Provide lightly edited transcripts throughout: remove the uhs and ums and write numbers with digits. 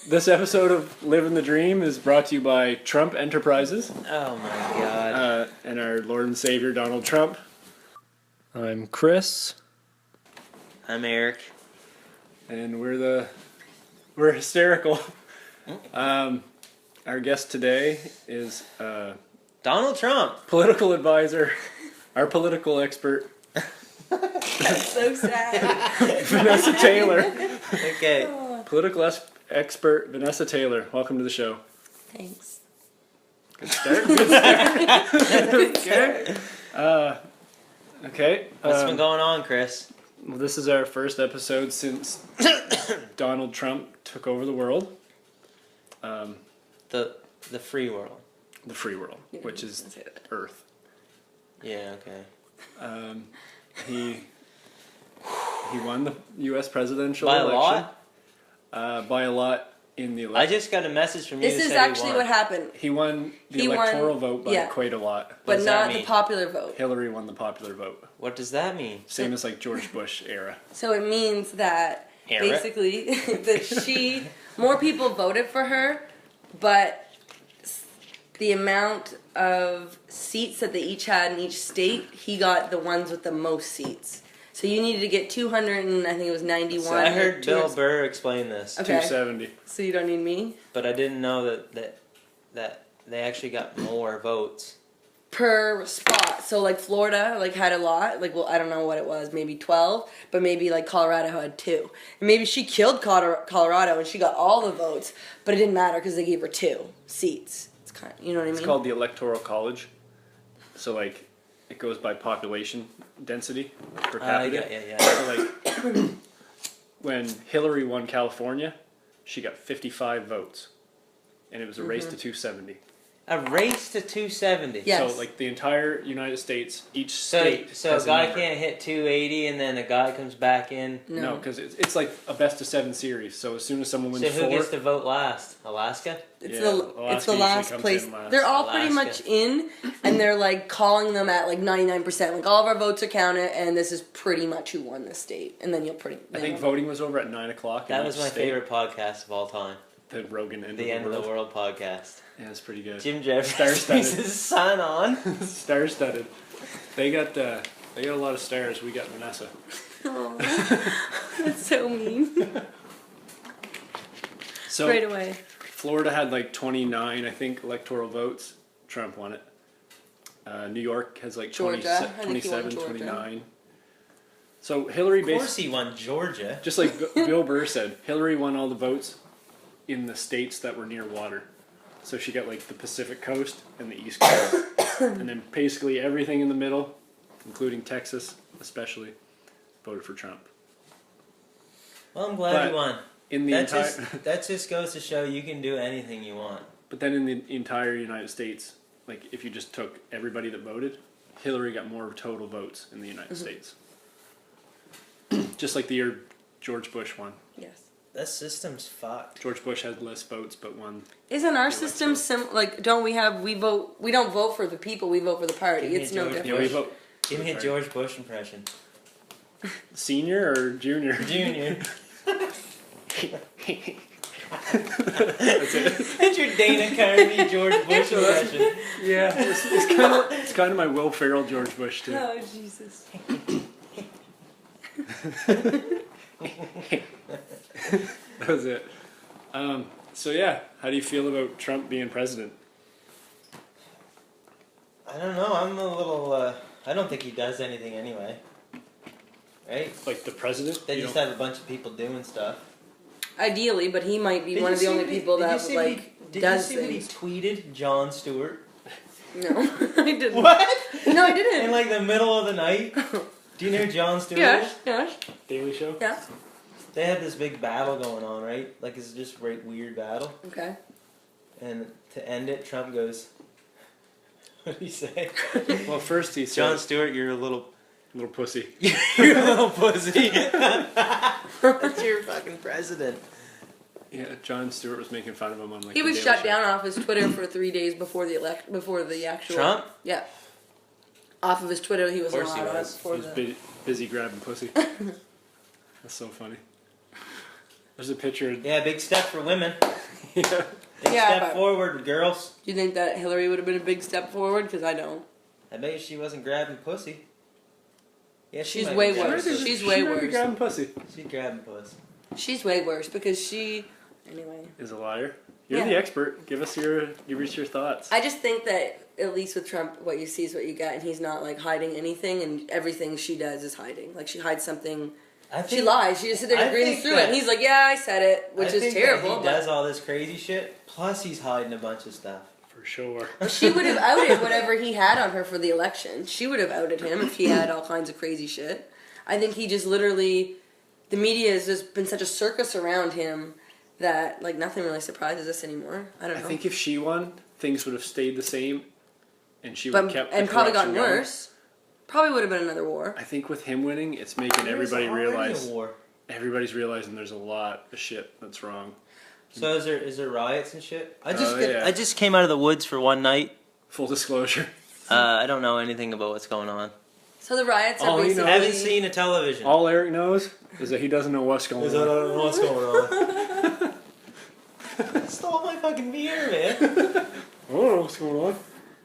This episode of Livin the Dream is brought to you by Trump Enterprises. Oh my god. And our Lord and Savior, Donald Trump. I'm Chris. I'm Eric. And we're hysterical. Our guest today is Donald Trump. Political advisor, our political expert. That's so sad. Vanessa Taylor. Okay. Political expert Vanessa Taylor. Welcome to the show. Thanks. Good start. Good start. Okay. What's been going on, Chris? Well, this is our first episode since Donald Trump took over the world. The free world. The free world, which is Earth. Yeah, okay. He won the U.S. presidential By election. a lot? By a lot in the I election. just got a message from you. This is actually what happened. He won the electoral vote by quite a lot. But not the popular vote. Hillary won the popular vote. What does that mean? Same as like George Bush era. So it means that basically that more people voted for her, but the amount of seats that they each had in each state, he got the ones with the most seats. So you needed to get 200 and I think it was 91. So I heard Bill Burr explain this. Okay. 270. So you don't need me? But I didn't know that they actually got more votes. Per spot. So like Florida had a lot. I don't know what it was, maybe 12, but maybe like Colorado had 2. And maybe she killed Colorado and she got all the votes, but it didn't matter because they gave her 2 seats. It's kind of, you know what I mean? It's called the Electoral College. So like it goes by population density per capita. Yeah. So like when Hillary won California, she got 55 votes. And it was a race to 270. A race to 270. Yes. So like the entire United States, each state. So a guy can't hit 280 and then a guy comes back in. No, because it's like a best of 7 series. So as soon as someone wins So who 4, gets to vote last? Alaska? It's Alaska the last usually place. comes in last. They're all Alaska. pretty much in, and they're like calling them at like 99%. Like all of our votes are counted, and this is pretty much who won the state. And then you'll I think voting was over at 9 o'clock. That was my favorite podcast of all time. The Rogan End The of End of the World podcast. Yeah, it's pretty good. Jim Jeffries Star-studded. makes his son on. Star-studded. They got a lot of stars. We got Vanessa. Aww, that's so mean. So Right away. Florida had like 29, I think, electoral votes. Trump won it. New York has like Georgia. I think he won 27, Georgia. 29. So Hillary Of course he won Georgia. just like Bill Burr said, Hillary won all the votes in the states that were near water. So she got like the Pacific Coast and the East Coast. And then basically everything in the middle, including Texas especially, voted for Trump. Well, I'm glad he won. In the That just goes to show you can do anything you want. But then in the entire United States, like if you just took everybody that voted, Hillary got more total votes in the United States. Just like the year George Bush won. Yes. That system's fucked. George Bush had less votes but won. Isn't our system don't we vote? We don't vote for the people. We vote for the party. Give me It's no George different. Yeah, we vote. Give me a George Bush impression. Senior or junior? Junior. That's it. It's your Dana Carvey George Bush impression. Yeah, it's kind of my Will Ferrell George Bush too. Oh Jesus. That was it. So yeah, how do you feel about Trump being president? I don't know. I'm a little. I don't think he does anything anyway. Right? Like the president? They just have a bunch of people doing stuff. Ideally, but he might be one of the only people that does Did you things. see what he tweeted? Jon Stewart. No, I didn't. What? No, I didn't. In like the middle of the night. Do you know who Jon Stewart? Yes, yes. Daily Show? Yeah. They had this big battle going on, right? Like it's just a weird battle. Okay. And to end it, Trump goes, what did he say? Well, first he said, Jon Stewart, you're a little pussy. you're a little pussy. That's your fucking president. Yeah, Jon Stewart was making fun of him on like. He the was Daily shut Show. down off his Twitter for 3 days before the actual Trump? Yeah. Off of his Twitter, he wasn't Of course allowed he on was. it He was busy grabbing pussy. That's so funny. There's a picture. Yeah, big step for women. Yeah. Big Yeah, step but- forward, girls. Do you think that Hillary would have been a big step forward? Because I don't. I bet you she wasn't grabbing pussy. Yeah, She's might way be grabbing worse. pussy. She's way She might be worse. grabbing pussy. She's grabbing pussy. She's way worse because she. Anyway. Is a liar. You're Yeah. the expert. Give us your thoughts. I just think that at least with Trump, what you see is what you get, and he's not like hiding anything, and everything she does is hiding. Like she hides something. She lies. She just sits there I and grins think through that- it. And he's like, "Yeah, I said it," which I is think terrible. That he but does all this crazy shit. Plus, he's hiding a bunch of stuff. For sure. she would have outed whatever he had on her for the election. She would have outed him if he had all kinds of crazy shit. I think he just literally, the media has just been such a circus around him that like nothing really surprises us anymore. I don't know. I think if she won, things would have stayed the same, and she would have kept and the probably corruption gotten going. worse. Probably would have been another war. I think with him winning, it's making everybody There's already realize. a war. Everybody's realizing there's a lot of shit that's wrong. So is there riots and shit? I yeah. just came out of the woods for one night. Full disclosure. I don't know anything about what's going on. So the riots are All he basically. knows- I haven't seen a television. All Eric knows is that he doesn't know what's going I on. don't know what's going on. Stole my fucking beer, man. I don't know what's going on.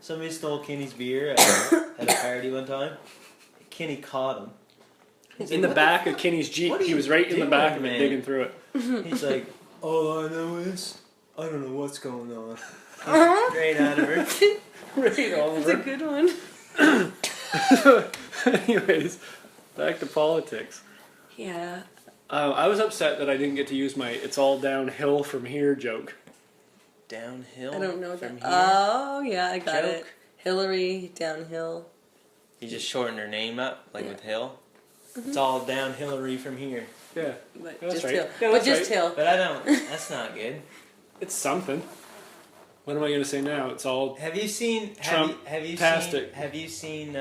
Somebody stole Kenny's beer at a party one time. Kenny caught him. He's In like, the "What back of Kenny's Jeep, what are he you was right in the back of doing, it, man?" digging through it. He's like, all I know is, I don't know what's going on. Uh-huh. Straight out of her. Right, That's a Oliver. good one. Anyways, back to politics. Yeah. I was upset that I didn't get to use my "it's all downhill from here" joke. Downhill. I don't know from that. here. Oh, yeah, I got it. Joke. Hillary, downhill. You just shortened her name up, like Yeah. with Hill. It's all down Hillary from here. Yeah, But That's just right. Hill. Yeah, but that's just right. Hill. But I don't. That's not good. it's something. What am I going to say now? It's all Have you seen? Trump-tastic. Have you seen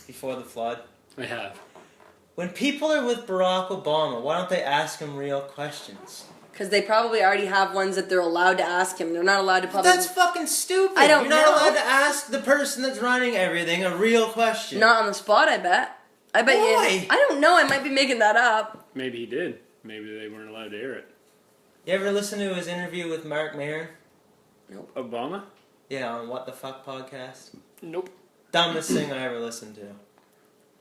Before the Flood? I have. When people are with Barack Obama, why don't they ask him real questions? Because they probably already have ones that they're allowed to ask him. They're not allowed to publicly. That's fucking stupid. I don't You're not know. allowed to ask the person that's running everything a real question. Not on the spot, I bet. I bet Why? you. I don't know. I might be making that up. Maybe he did. Maybe they weren't allowed to air it. You ever listen to his interview with Mark Maron? Obama? Yeah, on What the Fuck podcast. Nope. Dumbest thing I ever listened to.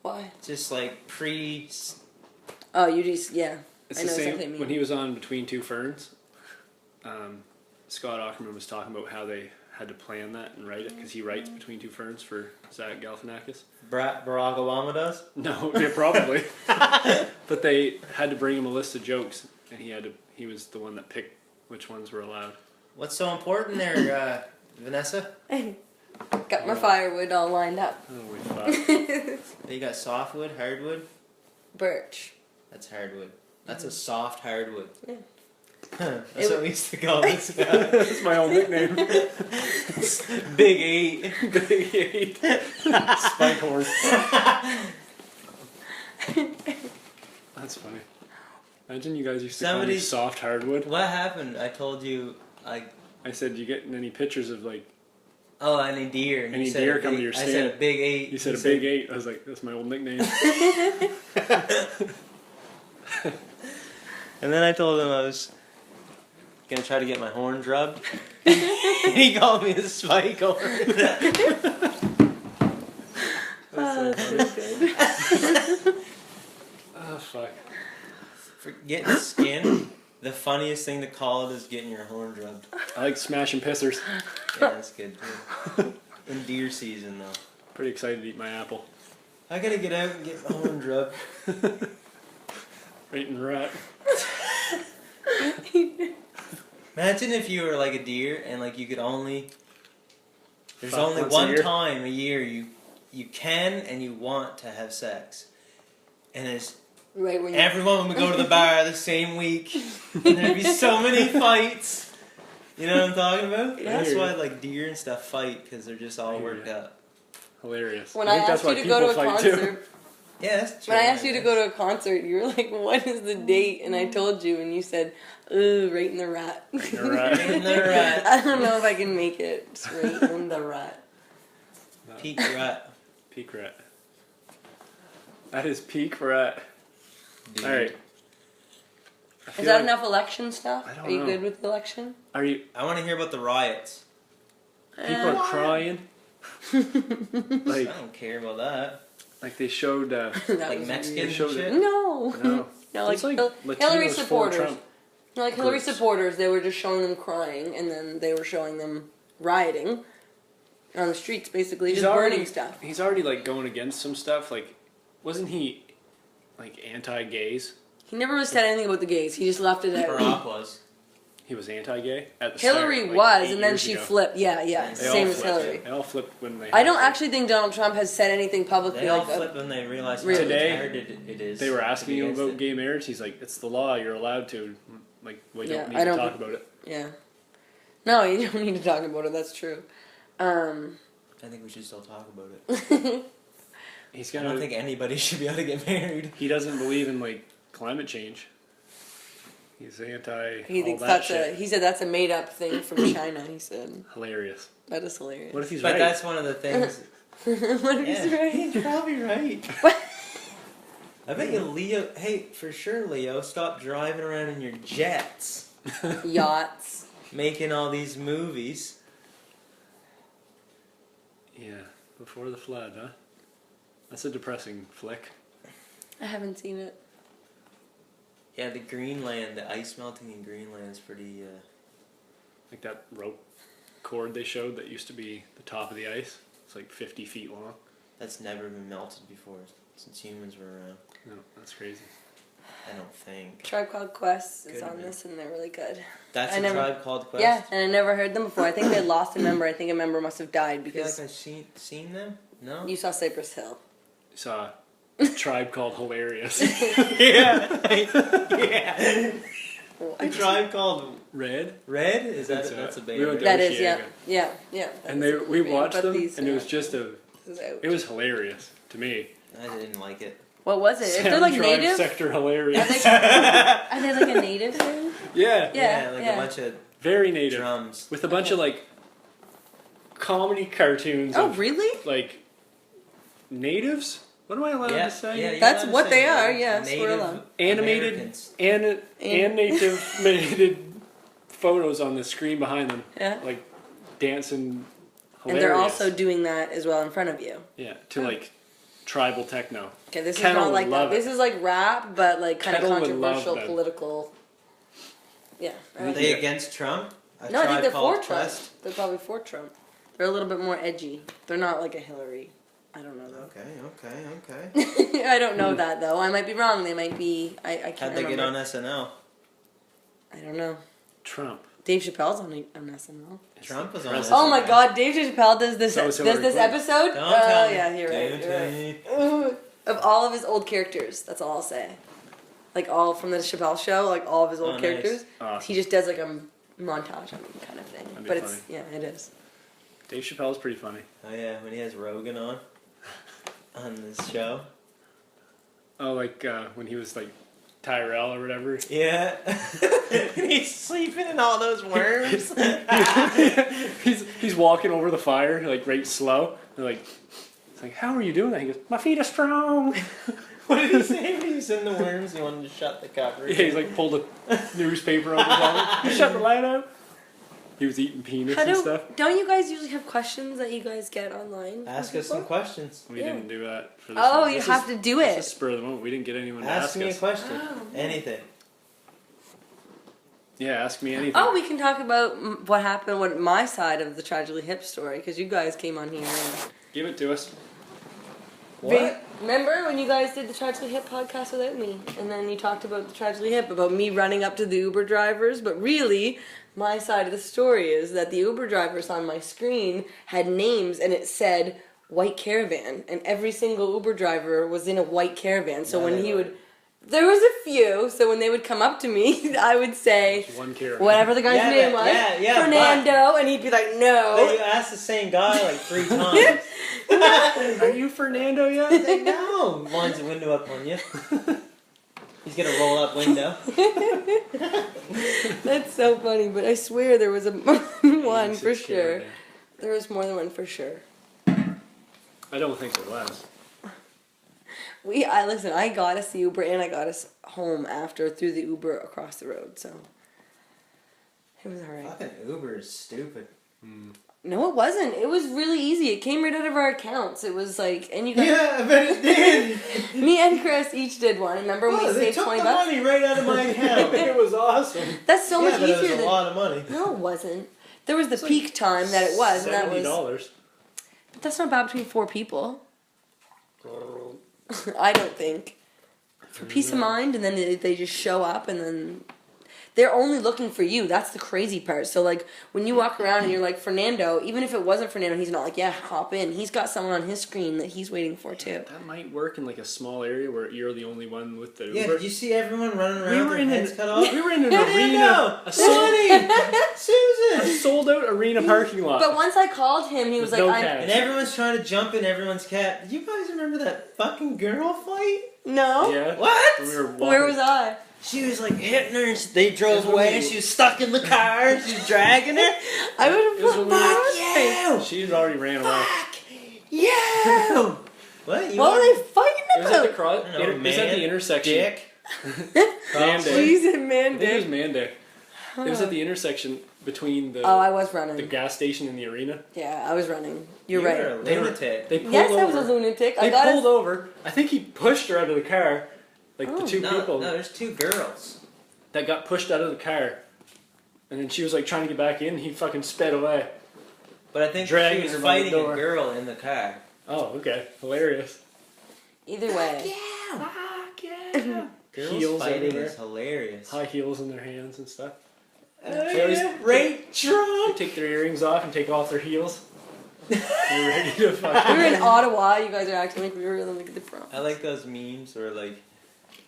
Why? Just like pre. Oh, you just yeah. It's I the know same. exactly what you mean. When he was on Between Two Ferns, Scott Aukerman was talking about how they had to plan that and write it because he writes Between Two Ferns for Zach Galifianakis. Barack Obama does? No, yeah, probably. But they had to bring him a list of jokes, and he was the one that picked which ones were allowed. What's so important there, Vanessa? Got my firewood all lined up. Oh, we fuck. You got softwood, hardwood? Birch. That's hardwood. That's a soft hardwood. Yeah. That's what we used to call this guy. That's my old nickname. Big 8. Big 8. Spike horn. That's funny. Imagine you guys used to call me Somebody's- soft hardwood. What happened? I told you, I said, you getting any pictures of like, any deer. And Any you said deer a come to big- your I said stand. a big 8. you said a big 8. I was like, that's my old nickname. And then I told him I was gonna try to get my horns rubbed. He called me a spike horn. Oh, that's so good. Oh, fuck. For getting skin, the funniest thing to call it is getting your horns rubbed. I like smashing pissers. Yeah, that's good too. In deer season though. Pretty excited to eat my apple. I gotta get out and get my horns rubbed. Right in the rat. Imagine if you were like a deer and like you could only. There's Fuck only once a one year? time a year you can and you want to have sex, and it's Right when you. everyone would go to the bar the same week, and there'd be so many fights. You know what I'm talking about? Yeah. That's why like deer and stuff fight because they're just all I hear worked ya. up. Hilarious. When I I think that's asked you why to go to people a fight too. concert, Yeah, that's true. when I asked you to go to a concert, you were like, "What is the date?" And I told you, and you said, "Ooh, right in the rat." You're right. Right in the rat. I don't know if I can make it. It's right in the rat. Peak rat. Peak rat. That is peak rat. Dude. Alright. Is that enough election stuff? I don't Are you know. good with the election? Are you? I want to hear about the riots. People are crying. I Like don't care about that. they showed. Like Mexicans showed and it. shit? No. No. No, like, It's like Hillary Latinos for supporters. Trump. No, like Hillary groups. supporters, they were just showing them crying, and then they were showing them rioting on the streets, basically, just burning stuff. He's already like going against some stuff. Like, wasn't he like anti-gays? He never said anything about the gays. He just left it at. Barack was. He was anti-gay at the Hillary start, like, was, 8 and then years she ago. flipped. Yeah, They same all as flipped, Hillary. They all flipped when they. I don't actually think Donald Trump has said anything publicly They all like that. flip when they realize how Really? Today, retarded it is. They were to asking be him against about it. gay marriage. He's like, "It's the law. You're allowed to." Like, we Yeah, don't need I to don't talk think- about it. Yeah. No, you don't need to talk about it. That's true. I think we should still talk about it. He's I gonna. don't think anybody should be able to get married. He doesn't believe in like climate change. He's anti. He all thinks that that's shit. he said that's a made up thing from China. He said Hilarious. that is hilarious. What if he's But right? that's one of the things. What if he's right? He's probably right. What? I bet you Leo. Hey, for sure, Leo. Stop driving around in your jets, Yachts. making all these movies. Yeah, Before the Flood, huh? That's a depressing flick. I haven't seen it. Yeah, the Greenland, the ice melting in Greenland is pretty. Like that rope cord they showed that used to be the top of the ice. It's like 50 feet long. That's never been melted before since humans were around. No, that's crazy. I don't think. Tribe Called Quest is Good, on man. this, and they're really good. That's I a never- Tribe Called Quest. Yeah, and I never heard them before. I think they lost a member. I think a member must have died I feel like because I've seen them. No. you saw Cypress Hill. Saw a tribe called Hilarious. yeah. yeah. A Tribe Called Red? Red. Is that Think so. that's a We band? went to That is, Oceaga. yeah. And That is we a great watched band, but them, these and it are- was just a. this is out. It was hilarious to me. I didn't like it. What was it? If they're Sound like tribe native, sector hilarious. are they like a native thing? Yeah. Yeah, like yeah. a bunch of Very native. drums. With a bunch of like comedy cartoons Oh, of really? like natives. What am I allowed to say? Yeah, you're That's allowed to what say they that. are, yes, we're Native allowed. Animated Americans. animated photos on the screen behind them, Yeah. like dancing. Hilarious. And they're also doing that as well in front of you. yeah to like tribal techno. Okay, this Kettle is not would like that. love it. This is like rap, but like kind Kettle of would love controversial, them. political. Yeah. Are they against Trump? A No, I think Tribe they're Called for Trump. Quest? They're probably for Trump. They're a little bit more edgy. They're not like a Hillary. I don't know though. Okay. I don't know that though. I might be wrong. They might be. I can't How'd they remember. get on SNL? I don't know. Trump. Dave Chappelle's on SNL. Trump was on President. SNL. Oh my God, Dave Chappelle does this. So Does is Hillary this Clinton. episode? Don't Oh tell me. yeah, you're right. Don't You're tell right. me. Ooh. Of all of his old characters, that's all I'll say. Like all from the Chappelle show, like all of his old Oh, characters. nice. He just does like a montage on them kind of thing. That'd be But it's funny. yeah, it is. Dave Chappelle's pretty funny. Oh yeah, when he has Rogan on this show. Oh, like when he was like Tyrell or whatever. Yeah. He's sleeping in all those worms. he's walking over the fire like right slow. They're like, it's like, how are you doing that? He goes, my feet are strong. What did he say when he was in the worms? He wanted to shut the cover. Yeah, he's like pulled a newspaper over his arm. You shut the light out. He was eating peanuts and stuff. Don't you guys usually have questions that you guys get online? from Ask us some people? questions. We Yeah. didn't do that for this Oh, one. you This have is- to do This it. is spur of the moment. We didn't get anyone to Ask ask me a us. question. Oh. Anything. Yeah, ask me anything. Oh, we can talk about what happened, what my side of the tragically hip story, because you guys came on here. And Give it to us. What? Remember when you guys did the Tragically Hip podcast without me? And then you talked about the Tragically Hip, about me running up to the Uber drivers. But really, my side of the story is that the Uber drivers on my screen had names and it said white caravan. And every single Uber driver was in a white caravan. So No, when they he weren't. would... There was a few, so when they would come up to me, I would say... One caravan. Whatever the guy's Yeah, name but- was, yeah, Fernando, and he'd be like, But no. you asked the same guy like 3 times. Are you Fernando yet? He's like, no. Winds the window up on you. He's gonna roll up window. That's so funny, but I swear there was a one for 86 sure. caravan. There was more than one for sure. I don't think there was. Listen, I got us the Uber and I got us home after through the Uber across the road, so it was alright. Fucking Uber is stupid. No, it wasn't. It was really easy. It came right out of our accounts. It was like, and you got Yeah, I bet it did. me and Chris each did one. Remember we Oh, they saved took $20? the money right out of my account. It was awesome. That's so much but it easier was a than. lot of money. No, it wasn't. There was the peak time that it was, and that was. $70. But that's not bad between 4 people. I don't think. For peace of mind, and then they just show up, and then they're only looking for you. That's the crazy part. So, like, when you walk around and you're like, Fernando, even if it wasn't Fernando, he's not like, yeah, hop in. He's got someone on his screen that he's waiting for, too. That might work in like a small area where you're the only one with the Uber. Yeah, did you see everyone running around We were with in their heads cut off? We were in an Fernando! arena. A Susan! sold out arena parking lot. But once I called him, he was With like, no I'm... cash. And everyone's trying to jump in everyone's cat. Do you guys remember that fucking girl fight? No? Yeah. What? We were Where was I? She was like hitting her and they drove away and she was stuck in the car and she was dragging her. I would It was have when put Fuck you! She had already ran away. Fuck you! What? You What were are- they fighting It was at the about? cross. I don't know, It was at the intersection. Dick. Man Day. Jeez, I man, think it was dude. Man Day. It was at the intersection between the Oh, I was the running. gas station and the arena. Yeah, I was running. You're You right. were a They were- lunatic. They pulled Yes, over. I was a lunatic. They I got pulled over. I think he pushed her out of the car. Like Oh. the two No, people there's two girls. that got pushed out of the car. And then she was like trying to get back in. He fucking sped away. But I think Dragging she was her by the fighting a door. girl in the car. Oh, okay. Hilarious. Either way. Fuck yeah. Girls Heels fighting everywhere. is hilarious. High heels in their hands and stuff. Oh, They always- yeah, right They drunk. take their earrings off and take off their heels. They're ready to fucking. We were in Ottawa. You guys are acting like we were like the front. I like those memes where like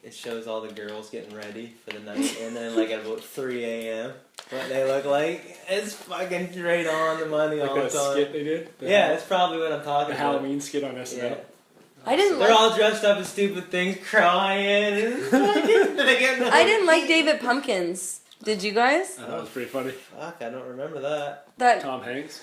it shows all the girls getting ready for the night, and then like at about 3 a.m. what they look like. It's fucking straight on the money all the Like that time. skit they did. Yeah, that's probably what I'm The talking about. Halloween skit on SNL. Yeah. I didn't They're like. all dressed up as stupid things, crying. And fucking, I didn't like David Pumpkins. Did you guys? That was pretty funny. Fuck, I don't remember that. That Tom Hanks.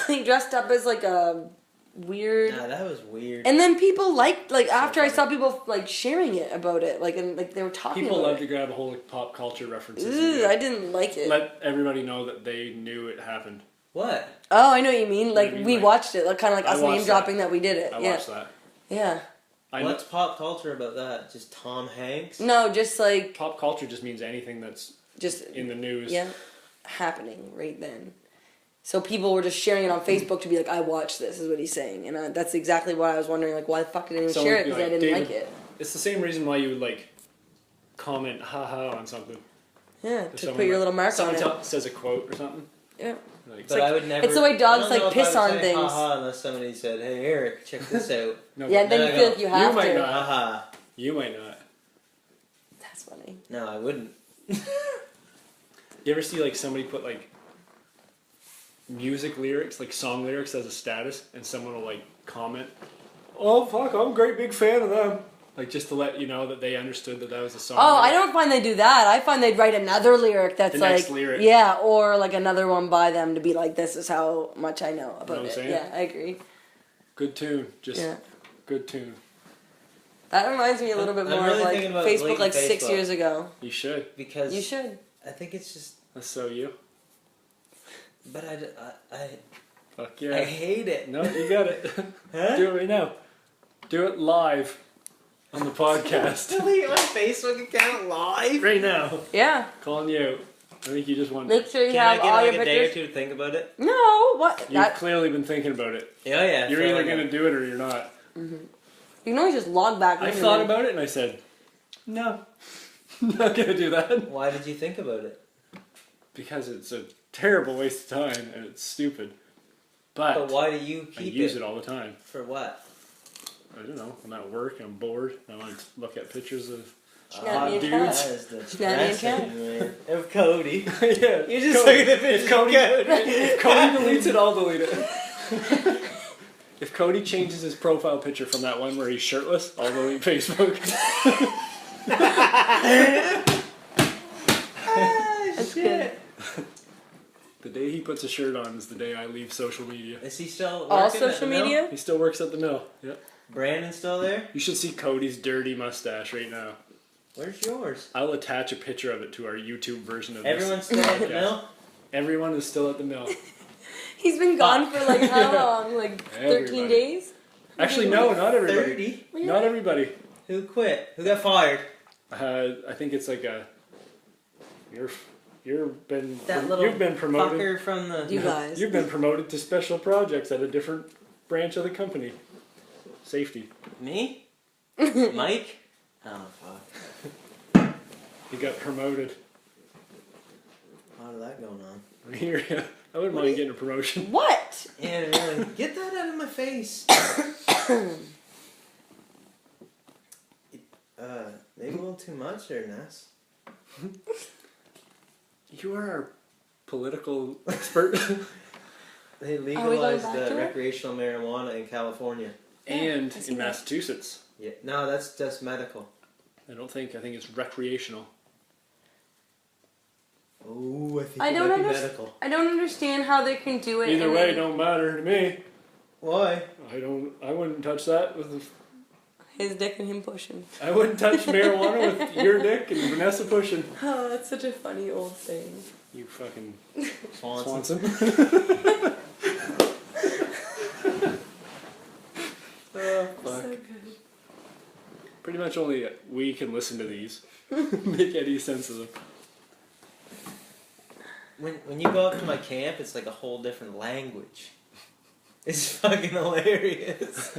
he dressed up as like a weird. Nah, that was weird. And then people liked like after I funny. saw people like sharing it about it, like and like they were talking People about love to it. grab a hold of pop culture references. Ooh, and I didn't like it. let everybody know that they knew it happened. What? Oh, I know what you mean. Like What do you we mean, like- watched it, like kind of like I us watched name dropping that we did it. I Yeah, watched that. yeah. I know What's pop culture about that? Just Tom Hanks? No, just like pop culture just means anything that's just in the news. yeah, happening right then. So people were just sharing it on Facebook to be like, "I watched this," is what he's saying, and that's exactly why I was wondering, like, why the fuck did anyone Someone share it? would be Because I like, didn't "David- like it. It's the same reason why you would like comment haha on something. Yeah, If to someone, put your like- little mark on someone it. says a quote or something. Yeah. Like, But like- I would never. it's the way dogs, I don't like, know if piss I would on say things. Haha, unless somebody said, "Hey Eric, check this out." no, Yeah, but then no, you no, feel like you have might to. not. Haha. You might not. That's funny. No, I wouldn't. You ever see like somebody put like music lyrics, like song lyrics as a status, and someone will like comment, "Oh fuck, I'm a great big fan of them," like just to let you know that they understood that was a song. Oh, I lyric. don't find they do that. I find they'd write another lyric that's The like, next lyric. yeah, or like another one by them to be like, this is how much I know about what I'm it. saying? Yeah, I agree. Good tune, just Yeah. good tune. That reminds me a little bit I'm more really of like thinking about Facebook deleting like 6 Facebook. years ago. You should. Because You should. I think it's just. That's so you. But I Fuck yeah. I hate it. No, you got it. Huh? Do it right now. Do it live on the podcast. Delete my Facebook account live. right now. Yeah. Calling you out. I think you just want. Make sure you Can I have get all like your a day or pictures. two to think about it? No, what? You've That, clearly been thinking about it. Yeah, yeah. You're so either like going to do it or you're not. you can always just log back. I in thought and- about it and I said, no, not going to do that. Why did you think about it? Because it's a terrible waste of time and it's stupid. But why do you I keep use it all the time. For what? I don't know. I'm at work. I'm bored. I want to look at pictures of Snap hot me a dudes. cat. That is the Snap me a cat. depressing, man. Of Cody. Yeah, You're just Cody. looking at pictures of Cody. If Cody deletes it, I'll delete it. If Cody changes his profile picture from that one where he's shirtless, I'll delete Facebook. That's good. The day he puts a shirt on is the day I leave social media. Is he still All working at social the mill? media? He still works at the mill. Yep. Brandon's still there? You should see Cody's dirty mustache right now. Where's yours? I'll attach a picture of it to our YouTube version of this. Everyone's still at the mill? Everyone is still at the mill. He's been gone for like how long? Like 13 days? Actually, no, not everybody. 30? Really? Not everybody. Who quit? Who got fired? I think it's like a. You've been promoted. Fucker from the. You guys. You've been promoted to special projects at a different branch of the company. Safety. Me? Mike? Oh fuck. You got promoted. How did that go on? I wouldn't mind getting a promotion. What? Yeah, really. Get that out of my face. Maybe a little too much there, Ness. You are our political expert. They Are we legalized going back to it? recreational marijuana in California. And I see in that. Massachusetts. Yeah. No, that's just medical. I think it's recreational. Oh, I think I it don't might be understand. medical. I don't understand how they can do it. Either and way, then- it don't matter to me. Why? I wouldn't touch that with. His dick and him pushing. I wouldn't touch marijuana with your dick and Vanessa pushing. Oh, that's such a funny old saying. You fucking Swanson. Swanson. Oh, fuck. So good. Pretty much only we can listen to these. Make any sense of them. When you go up to my camp, it's like a whole different language. It's fucking hilarious.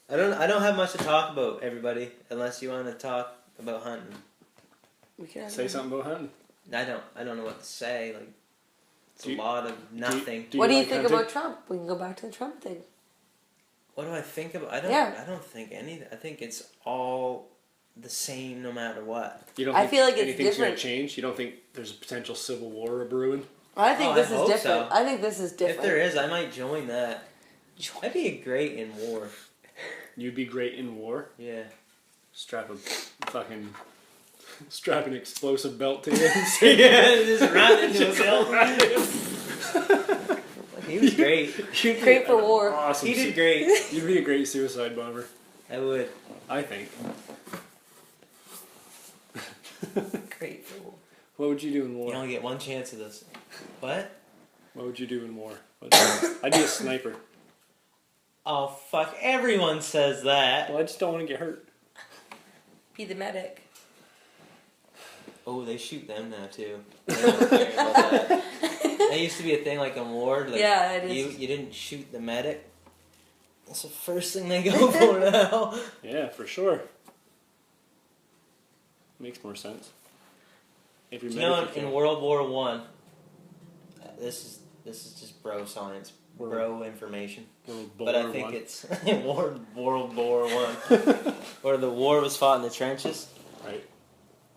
I don't have much to talk about, everybody, unless you want to talk about hunting. We can have Say one. something about hunting. I don't know what to say. Like, it's Do a you- lot of nothing. What do you like think hunting? about Trump? We can go back to the Trump thing. What do I think about? I don't think anything. I think it's all the same no matter what. You don't I think feel like it's anything's different. gonna change? You don't think there's a potential civil war brewing? I think Oh, this I is hope different. so. I think this is different. If there is, I might join that. I'd be great in war. You'd be great in war. Yeah. Strap an explosive belt to you. Yeah, just run into a building. He was great. Great for war. Awesome. He did great. You'd be a great suicide bomber. I would. I think. Great for war. What would you do in You war? only get one chance of this. What? What would you do in war? I'd be a sniper. Oh fuck! Everyone says that. Well, I just don't want to get hurt. Be the medic. Oh, they shoot them now too. They don't care about that. That used to be a thing, like in war. Like, Yeah, it is. You didn't shoot the medic. That's the first thing they go for now. Yeah, for sure. Makes more sense. If you're You know, medic, you in can- World War One, this is just bro science, bro information. World But I War think One. it's World War One, where the war was fought in the trenches. Right.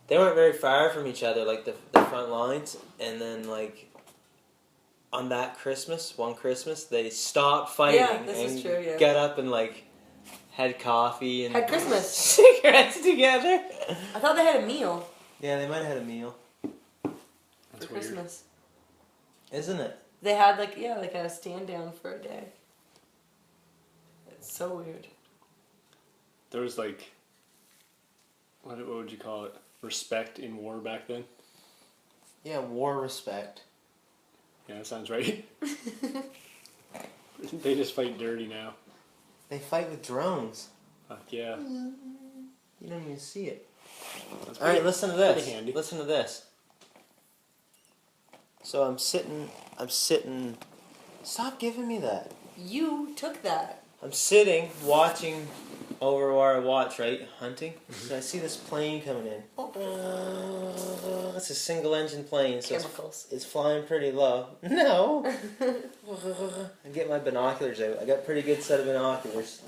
They weren't very far from each other, like the front lines, and then like on that one Christmas, they stopped fighting Yeah, this and is true, yeah. got up and like had coffee and Had Christmas. cigarettes together. I thought they had a meal Yeah, they might have had a meal, That's for weird. Christmas. isn't it? They had like a stand down for a day. It's so weird. There was like, what would you call it? Respect in war back then? Yeah, war respect. Yeah, that sounds right. They just fight dirty now. They fight with drones. Fuck yeah. You don't even see it. That's All right, pretty- listen to this. pretty handy. Listen to this. So I'm sitting. Stop giving me that. You took that. I'm sitting watching over where I watch, right? Hunting. So I see this plane coming in. It's a single engine plane, so Chemicals. it's flying pretty low. No. I get my binoculars out. I got a pretty good set of binoculars.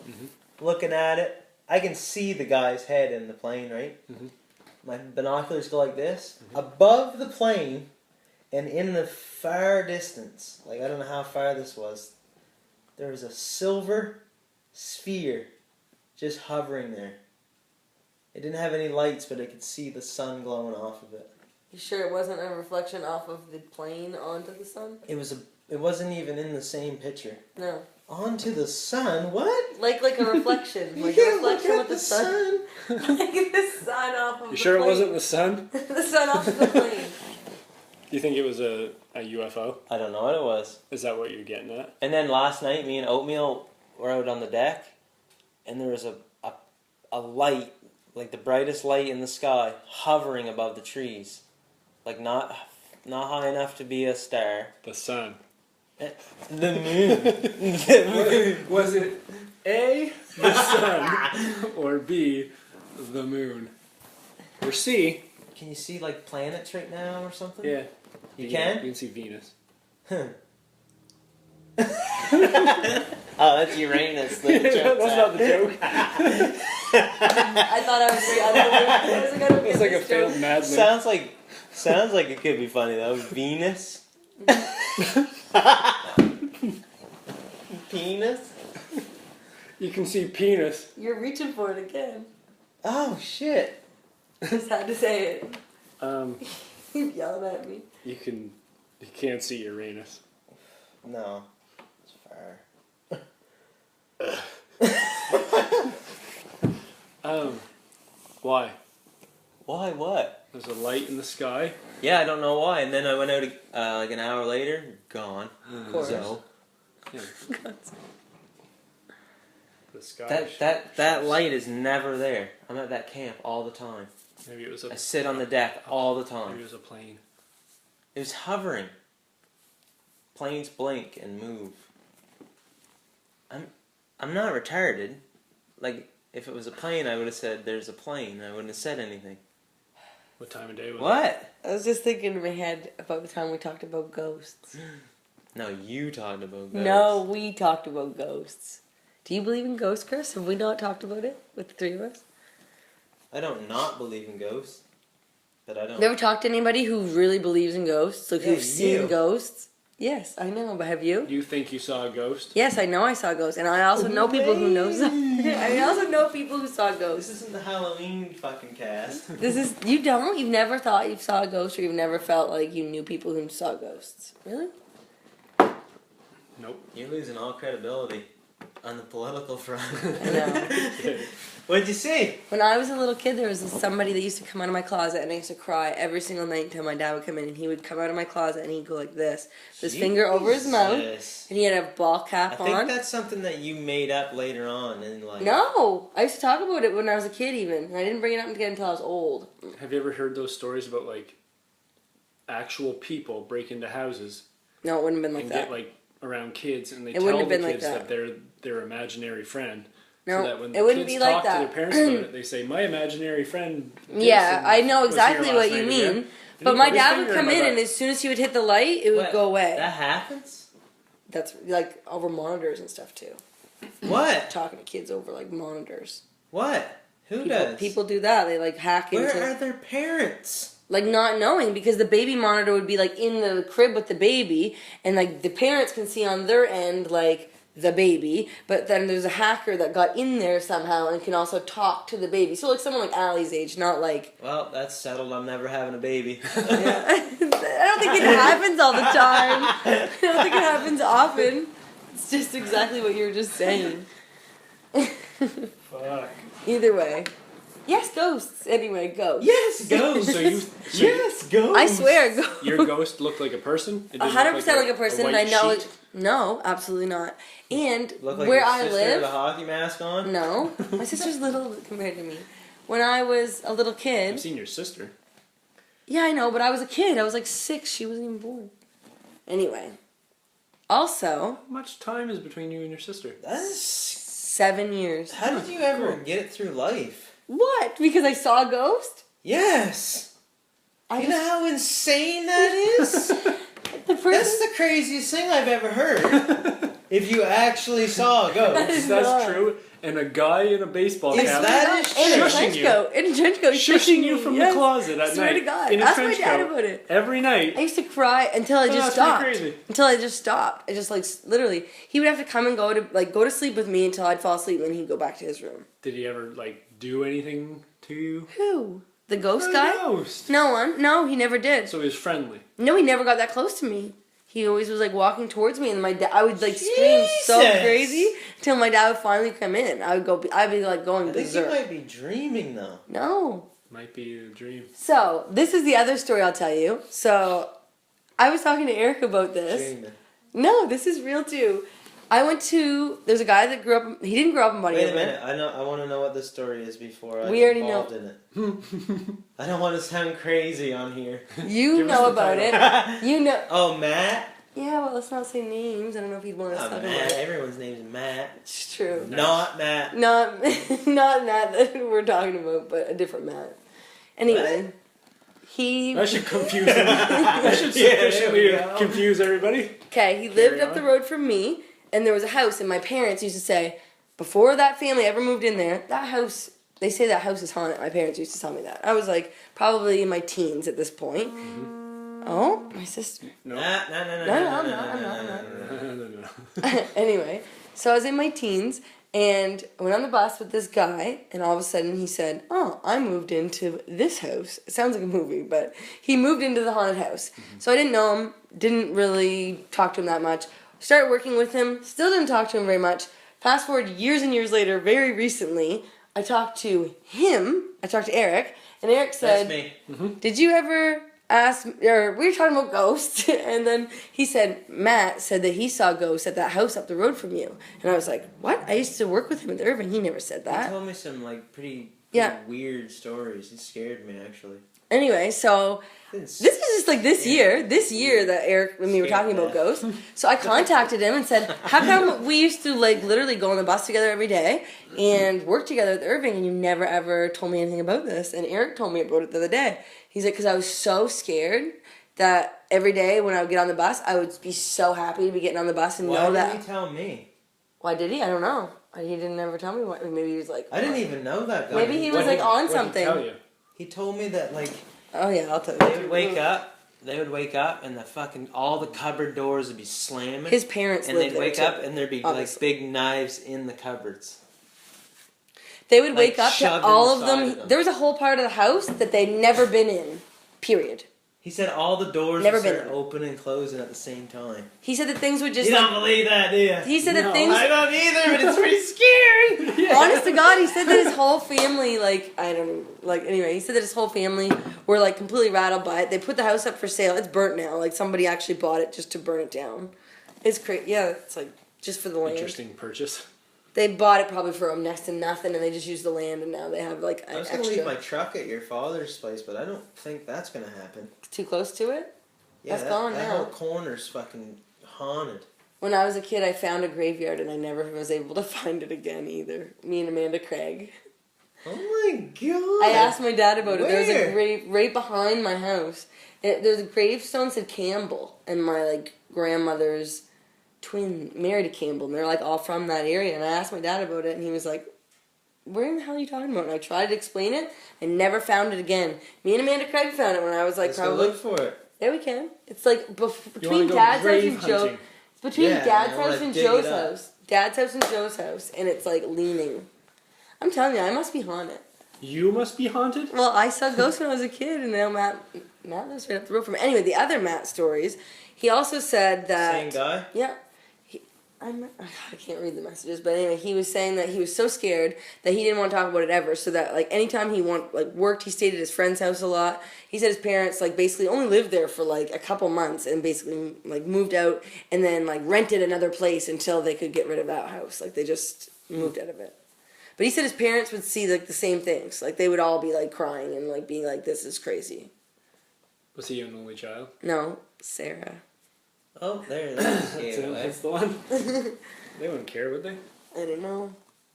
Looking at it, I can see the guy's head in the plane, right? My binoculars go like this. Above the plane, and in the far distance, like I don't know how far this was, there was a silver sphere just hovering there. It didn't have any lights, but I could see the sun glowing off of it. You sure it wasn't a reflection off of the plane onto the sun? It wasn't even in the same picture. No. Onto the sun? What? Like a reflection. Like You a reflection look with at the sun. Like the sun off of You the sure plane. it wasn't the sun? The sun off of the plane. Do you think it was a UFO? I don't know what it was. Is that what you're getting at? And then last night, me and Oatmeal were out on the deck, and there was a light, like the brightest light in the sky, hovering above the trees, like not high enough to be a star. The sun. The moon. The moon. Was it A, the sun, or B, the moon? Or C? Can you see like planets right now or something? Yeah. You can? You can see Venus. Oh, that's Uranus. The joke. That's not the joke. I thought I was the other one. It's like a failed Mad Lib. Sounds like it could be funny though. Venus. Penis. You can see penis. You're reaching for it again. Oh shit. Just had to say it. You're yelling at me. You can't see Uranus. No. It's far. Why? Why what? There's a light in the sky. Yeah, I don't know why. And then I went out like an hour later, gone. Of course. So Yeah. The sky. that light is never there. I'm at that camp all the time. Maybe it was I sit on the deck all the time. Maybe it was a plane. It was hovering. Planes blink and move. I'm not retarded. Like, if it was a plane, I would have said, there's a plane. I wouldn't have said anything. What time of day was it? What? I was just thinking in my head about the time we talked about ghosts. No, you talked about ghosts. No, we talked about ghosts. Do you believe in ghosts, Chris? Have we not talked about it with the three of us? I don't not believe in ghosts. But I don't. Have you ever talked to anybody who really believes in ghosts? Like, Yeah, who've seen you. ghosts? Yes, I know, but have you? You think you saw a ghost? Yes, I know I saw ghosts, and I also know people who know I also know people who saw This ghosts. isn't the Halloween fucking cast. You don't? You've never thought you saw a ghost, or you've never felt like you knew people who saw ghosts? Really? Nope. You're losing all credibility on the political front. I know. What'd you see? When I was a little kid, there was somebody that used to come out of my closet, and I used to cry every single night until my dad would come in, and he would come out of my closet, and he'd go like this, with his finger over his mouth, Jesus. and he had a ball I cap think on. that's something that you made up later on, and like. No, I used to talk about it when I was a kid, even, and I didn't bring it up again until I was old. Have you ever heard those stories about like actual people break into houses No, it wouldn't have been like and that. get like around kids and they It tell wouldn't the have been kids like that that. they're their imaginary friend? No, So that when it the wouldn't kids be like talk to that. their parents about it, they say, "My imaginary friend." Yeah, I know was here exactly last what you night mean. again." And But he my put his dad would finger come my in, butt. and as soon as he would hit the light, it would What? go away. That happens? That's like over monitors and stuff too. What? Talking to kids over like monitors. What? Who People, does? people do that. They like hack Where into are their parents? like not knowing because the baby monitor would be like in the crib with the baby, and like the parents can see on their end like the baby, but then there's a hacker that got in there somehow and can also talk to the baby. So like someone like Allie's age, not like Well, that's settled. I'm never having a baby. yeah. I don't think it happens all the time. I don't think it happens often. It's just exactly what you were just saying. Fuck. Either way. Yes, ghosts. Anyway, ghosts. Yes, ghosts. Yes, ghosts. I swear, ghosts. Your ghost looked like a person. It didn't 100% look like a person, white and I know sheet? it. No, absolutely not. And Look like where your I sister live, with a hockey mask on. no, my sister's little compared to me. When I was a little I've kid, seen your sister. yeah, I know, but I was a kid. I was like 6. She wasn't even born. Anyway, also How much time is between you and your sister? That's. 7 years. How did you ever get it through life? What? Because I saw a ghost? Yes. I You know how insane that is? the person. That's the craziest thing I've ever heard. If you actually saw a That is ghost. That's not. true. And a guy in a baseball Is cap that is In a true. Shushing trench you. coat. In a trench coat. shushing you from Yes. the closet at Swear night. to God. In a Ask my trench dad coat. about it. Every night. I used to cry until I Oh, just that's pretty stopped. crazy. Until I just stopped. I just like literally. He would have to come and go to sleep with me until I'd fall asleep, and then he'd go back to his room. Did he ever like do anything to you? Who? The ghost The guy? ghost. No one. No, he never did. So he was friendly. No, he never got that close to me. he always was like walking towards me, and I would like scream so crazy till my dad would finally come in. I'd be like going berserk. I think you might be dreaming though. No. Might be a dream. So this is the other story I'll tell you. So I was talking to Eric about this. Dreaming. No, this is real too. There's a guy that grew up. He didn't grow up in Bunny Wait a River. minute. I want to know what the story is before I We get already involved know. in it. I don't want to sound crazy on here. You Give us know the about title. it. You know. Oh, Matt. Yeah, well, let's not say names. I don't know if he'd want us to Oh, talk Matt. about it. Everyone's name's Matt. It's true. Not Matt. Not Matt that we're talking about, but a different Matt. Anyway, he. That should confuse them. That should sufficiently confuse everybody. Okay, he lived up the road from me, and there was a house, and my parents used to say, before that family ever moved in there, that house, they say that house is haunted. My parents used to tell me that. I was like, probably in my teens at this point. Oh, my sister. No. No. Anyway, so I was in my teens, and I went on the bus with this guy, and all of a sudden he said, oh, I moved into this house. It sounds like a movie, but he moved into the haunted house. So I didn't know him, didn't really talk to him that much. Started working with him, still didn't talk to him very much. Fast forward years and years later, very recently, I talked to Eric, and Eric said, That's me. did you ever ask, or we were talking about ghosts, and then he said, Matt said that he saw ghosts at that house up the road from you. And I was like, what? I used to work with him at the Irving. He never said He that. told me some like pretty weird stories. He scared me actually. Anyway, so this is just like this year that Eric and me were talking about ghosts. So I contacted him and said, how come we used to like literally go on the bus together every day and work together at the Irving, and you never ever told me anything about this? And Eric told me about it the other day. He's like, because I was so scared that every day when I would get on the bus, I would be so happy to be getting on the bus and know that. Why didn't he tell me? Why did he? I don't know. He didn't ever tell me why. Maybe he was like. I didn't even know that guy. Maybe he was like on something. What did he tell you? He told me that like. Oh yeah, I'll tell you. They would wake up, and all the cupboard doors would be slamming. His parents and lived they'd wake there up, and there'd be like big knives in the cupboards. They would like, wake up to shoved all of inside them. of them. There was a whole part of the house that they'd never been in. Period. He said all the doors Never would start been. open and closing at the same time. He said that things would just. You like, don't believe that, do you? He said that No, things. I don't either, but it's pretty scary. Honest to God, he said that his whole family, anyway, he said that his whole family were, like, completely rattled by it. They put the house up for sale. It's burnt now. Like, somebody actually bought it just to burn it down. It's crazy. Yeah, it's, like, just for the land. Interesting purchase. They bought it probably for next to nothing, and they just used the land, and now they have, like, I was going to leave my truck at your father's place, but I don't think that's going to happen. Too close to it? Yeah, That's gone that now. whole corner's fucking haunted. When I was a kid, I found a graveyard, and I never was able to find it again either. Me and Amanda Craig. Oh my god! I asked my dad about it. There was Where? a grave right behind my house. There's a gravestone said Campbell, and my like grandmother's twin married a Campbell, and they're like all from that area. And I asked my dad about it, and he was like, "Where in the hell are you talking about?" And I tried to explain it, and never found it again. Me and Amanda Craig found it when I was like Let's probably. go look for it. Yeah, we can. It's like You between wanna go Dad's house grave and Joe. hunting? It's between Yeah, Dad's I wanna house and dig Joe's it up. house. Dad's house and Joe's house, and it's like leaning. I'm telling you, I must be haunted. You must be haunted? Well, I saw ghosts when I was a kid, and now Matt lives right up the road from me. Anyway, the other Matt stories, he also said that... Same guy? Yeah. I can't read the messages, but anyway, he was saying that he was so scared that he didn't want to talk about it ever, so that, like, anytime he worked, he stayed at his friend's house a lot. He said his parents, like, basically only lived there for, like, a couple months and basically, like, moved out and then, like, rented another place until they could get rid of that house. Like, they just moved out of it. But he said his parents would see, like, the same things. Like, they would all be, like, crying and, like, being like, this is crazy. Was he an only child? No, Sarah. Oh, there it is. That's the one. They wouldn't care, would they? I don't know.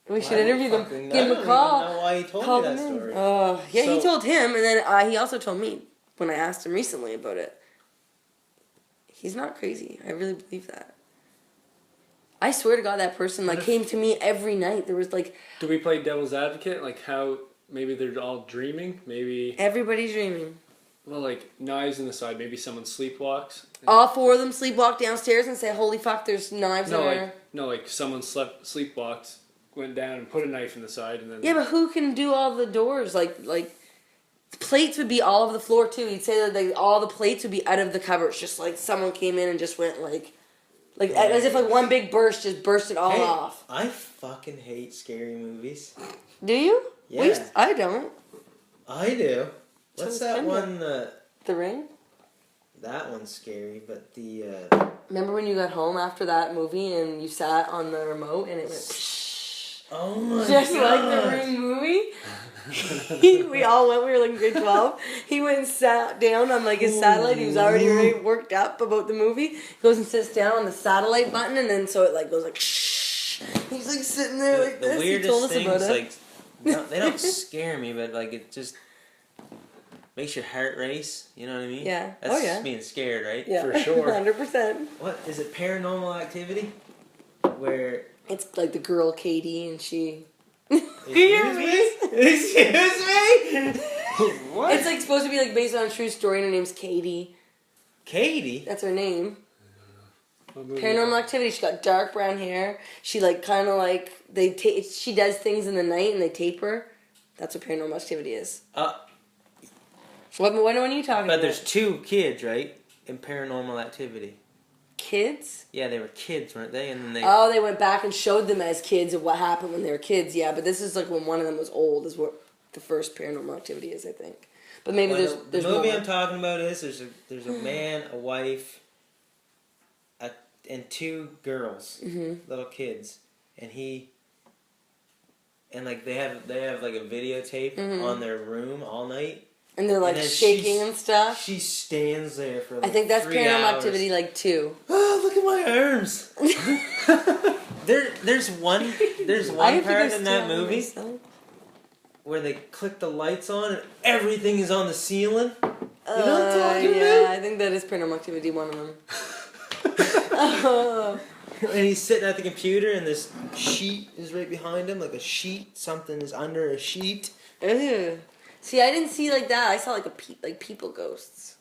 We should interview them. I Give him a don't call. even know why he told Call me that them in. story. Yeah, he So- told him, and then he also told me when I asked him recently about it. He's not crazy. I really believe that. I swear to God, that person like came to me every night. There was like... Do we play devil's advocate? Like how maybe they're all dreaming? Maybe... Everybody's dreaming. Well, like knives in the side. Maybe someone sleepwalks. All four of them sleepwalk downstairs and say, holy fuck, there's knives in there. Like someone sleepwalked, went down and put a knife in the side, and then... Yeah, but who can do all the doors? Like plates would be all over the floor too. He'd say that like all the plates would be out of the cupboards, just like someone came in and just went like as if like one big burst just burst it all off. I fucking hate scary movies. Do you? Yeah. I don't. I do. What's So that kinda- one? The Ring? That one's scary, but the Remember when you got home after that movie and you sat on the remote and it went psh, oh my just god, like the Ring movie? We all went, we were like in grade 12. He went and sat down on like his satellite. He was already really worked up about the movie. He goes and sits down on the satellite button and then so it like goes like shh. He's like sitting there like the this. weirdest He told us things about it. like no, they don't scare me, but like it just makes your heart race. You know what I mean? Yeah. That's Oh, yeah. just being scared, right? Yeah, For sure. 100%. What is it? Paranormal Activity, where It's like the girl Katie and she. excuse me, excuse me. What? It's like supposed to be like based on a true story and her name's Katie. Katie. That's her name. Paranormal Activity. She got dark brown hair. She like kind of like she does things in the night and they tape her. That's what Paranormal Activity is. What one are you talking But about? there's 2 kids, right? In Paranormal Activity. Kids? Yeah, they were kids, weren't they? And then they. Oh, they went back and showed them as kids of what happened when they were kids. Yeah, but this is like when one of them was old. Is what the first Paranormal Activity is, I think. But maybe Well, there's the movie more. I'm talking about is there's a man, a wife, and 2 girls, little kids, and like they have like a videotape on their room all night. And they're like and then shaking and stuff. She stands there for like I think that's 3 Paranormal hours. Activity like 2. Oh, look at my arms. There's one part in that movie where they click the lights on and everything is on the ceiling. You know what I'm talking yeah, about? I think that is Paranormal Activity, one of them. And he's sitting at the computer and this sheet is right behind him, like a sheet. Something is under a sheet. Ew. See, I didn't see like that. I saw like people ghosts.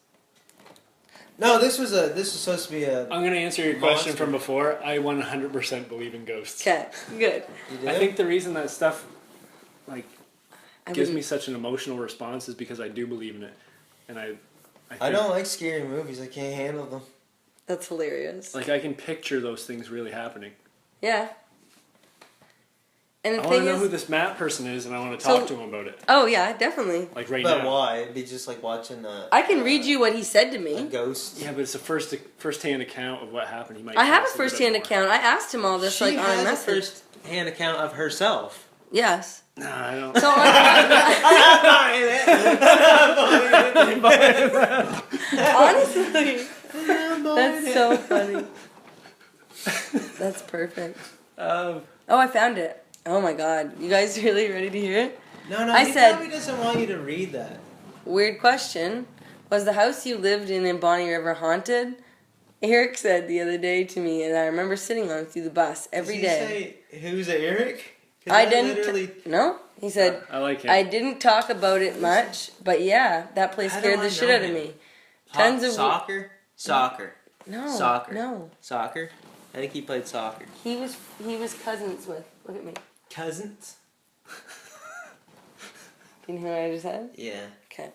No, this was supposed to be a. I'm going to answer your question from before. I 100% believe in ghosts. Okay, good. You do? I think the reason that stuff like I gives wouldn't- me such an emotional response is because I do believe in it, and I think, I don't like scary movies. I can't handle them. That's hilarious. like I can picture those things really happening. Yeah. And the I want thing to know is, who this Matt person is, and I want to talk to him about it. oh yeah, definitely. Like right But now. why? It'd be just like watching I can read you what he said to a me. ghost. Yeah, but it's a first-hand account of what happened. He might. I have tell a us little bit first-hand more. account. I asked him all this She like on a has a message. first-hand account of herself. Yes. Nah, I don't. So honestly, that's so funny. That's perfect. Oh, I found it. Oh my god. You guys really ready to hear it? No, I he said- probably doesn't want you to read that. Weird question. Was the house you lived in Bonnie River haunted? Eric said the other day to me, and I remember sitting on it through the bus every Does day. he say, who's Eric? 'Cause I that didn't. literally. No, he said. I like him. I didn't talk about it much, but yeah, that place How scared do the I shit know out of him? me. Tons of soccer. no soccer. No, Soccer. I think he played soccer. he was cousins with. Look at me. Cousins. Do you know what I just said? Yeah. Okay.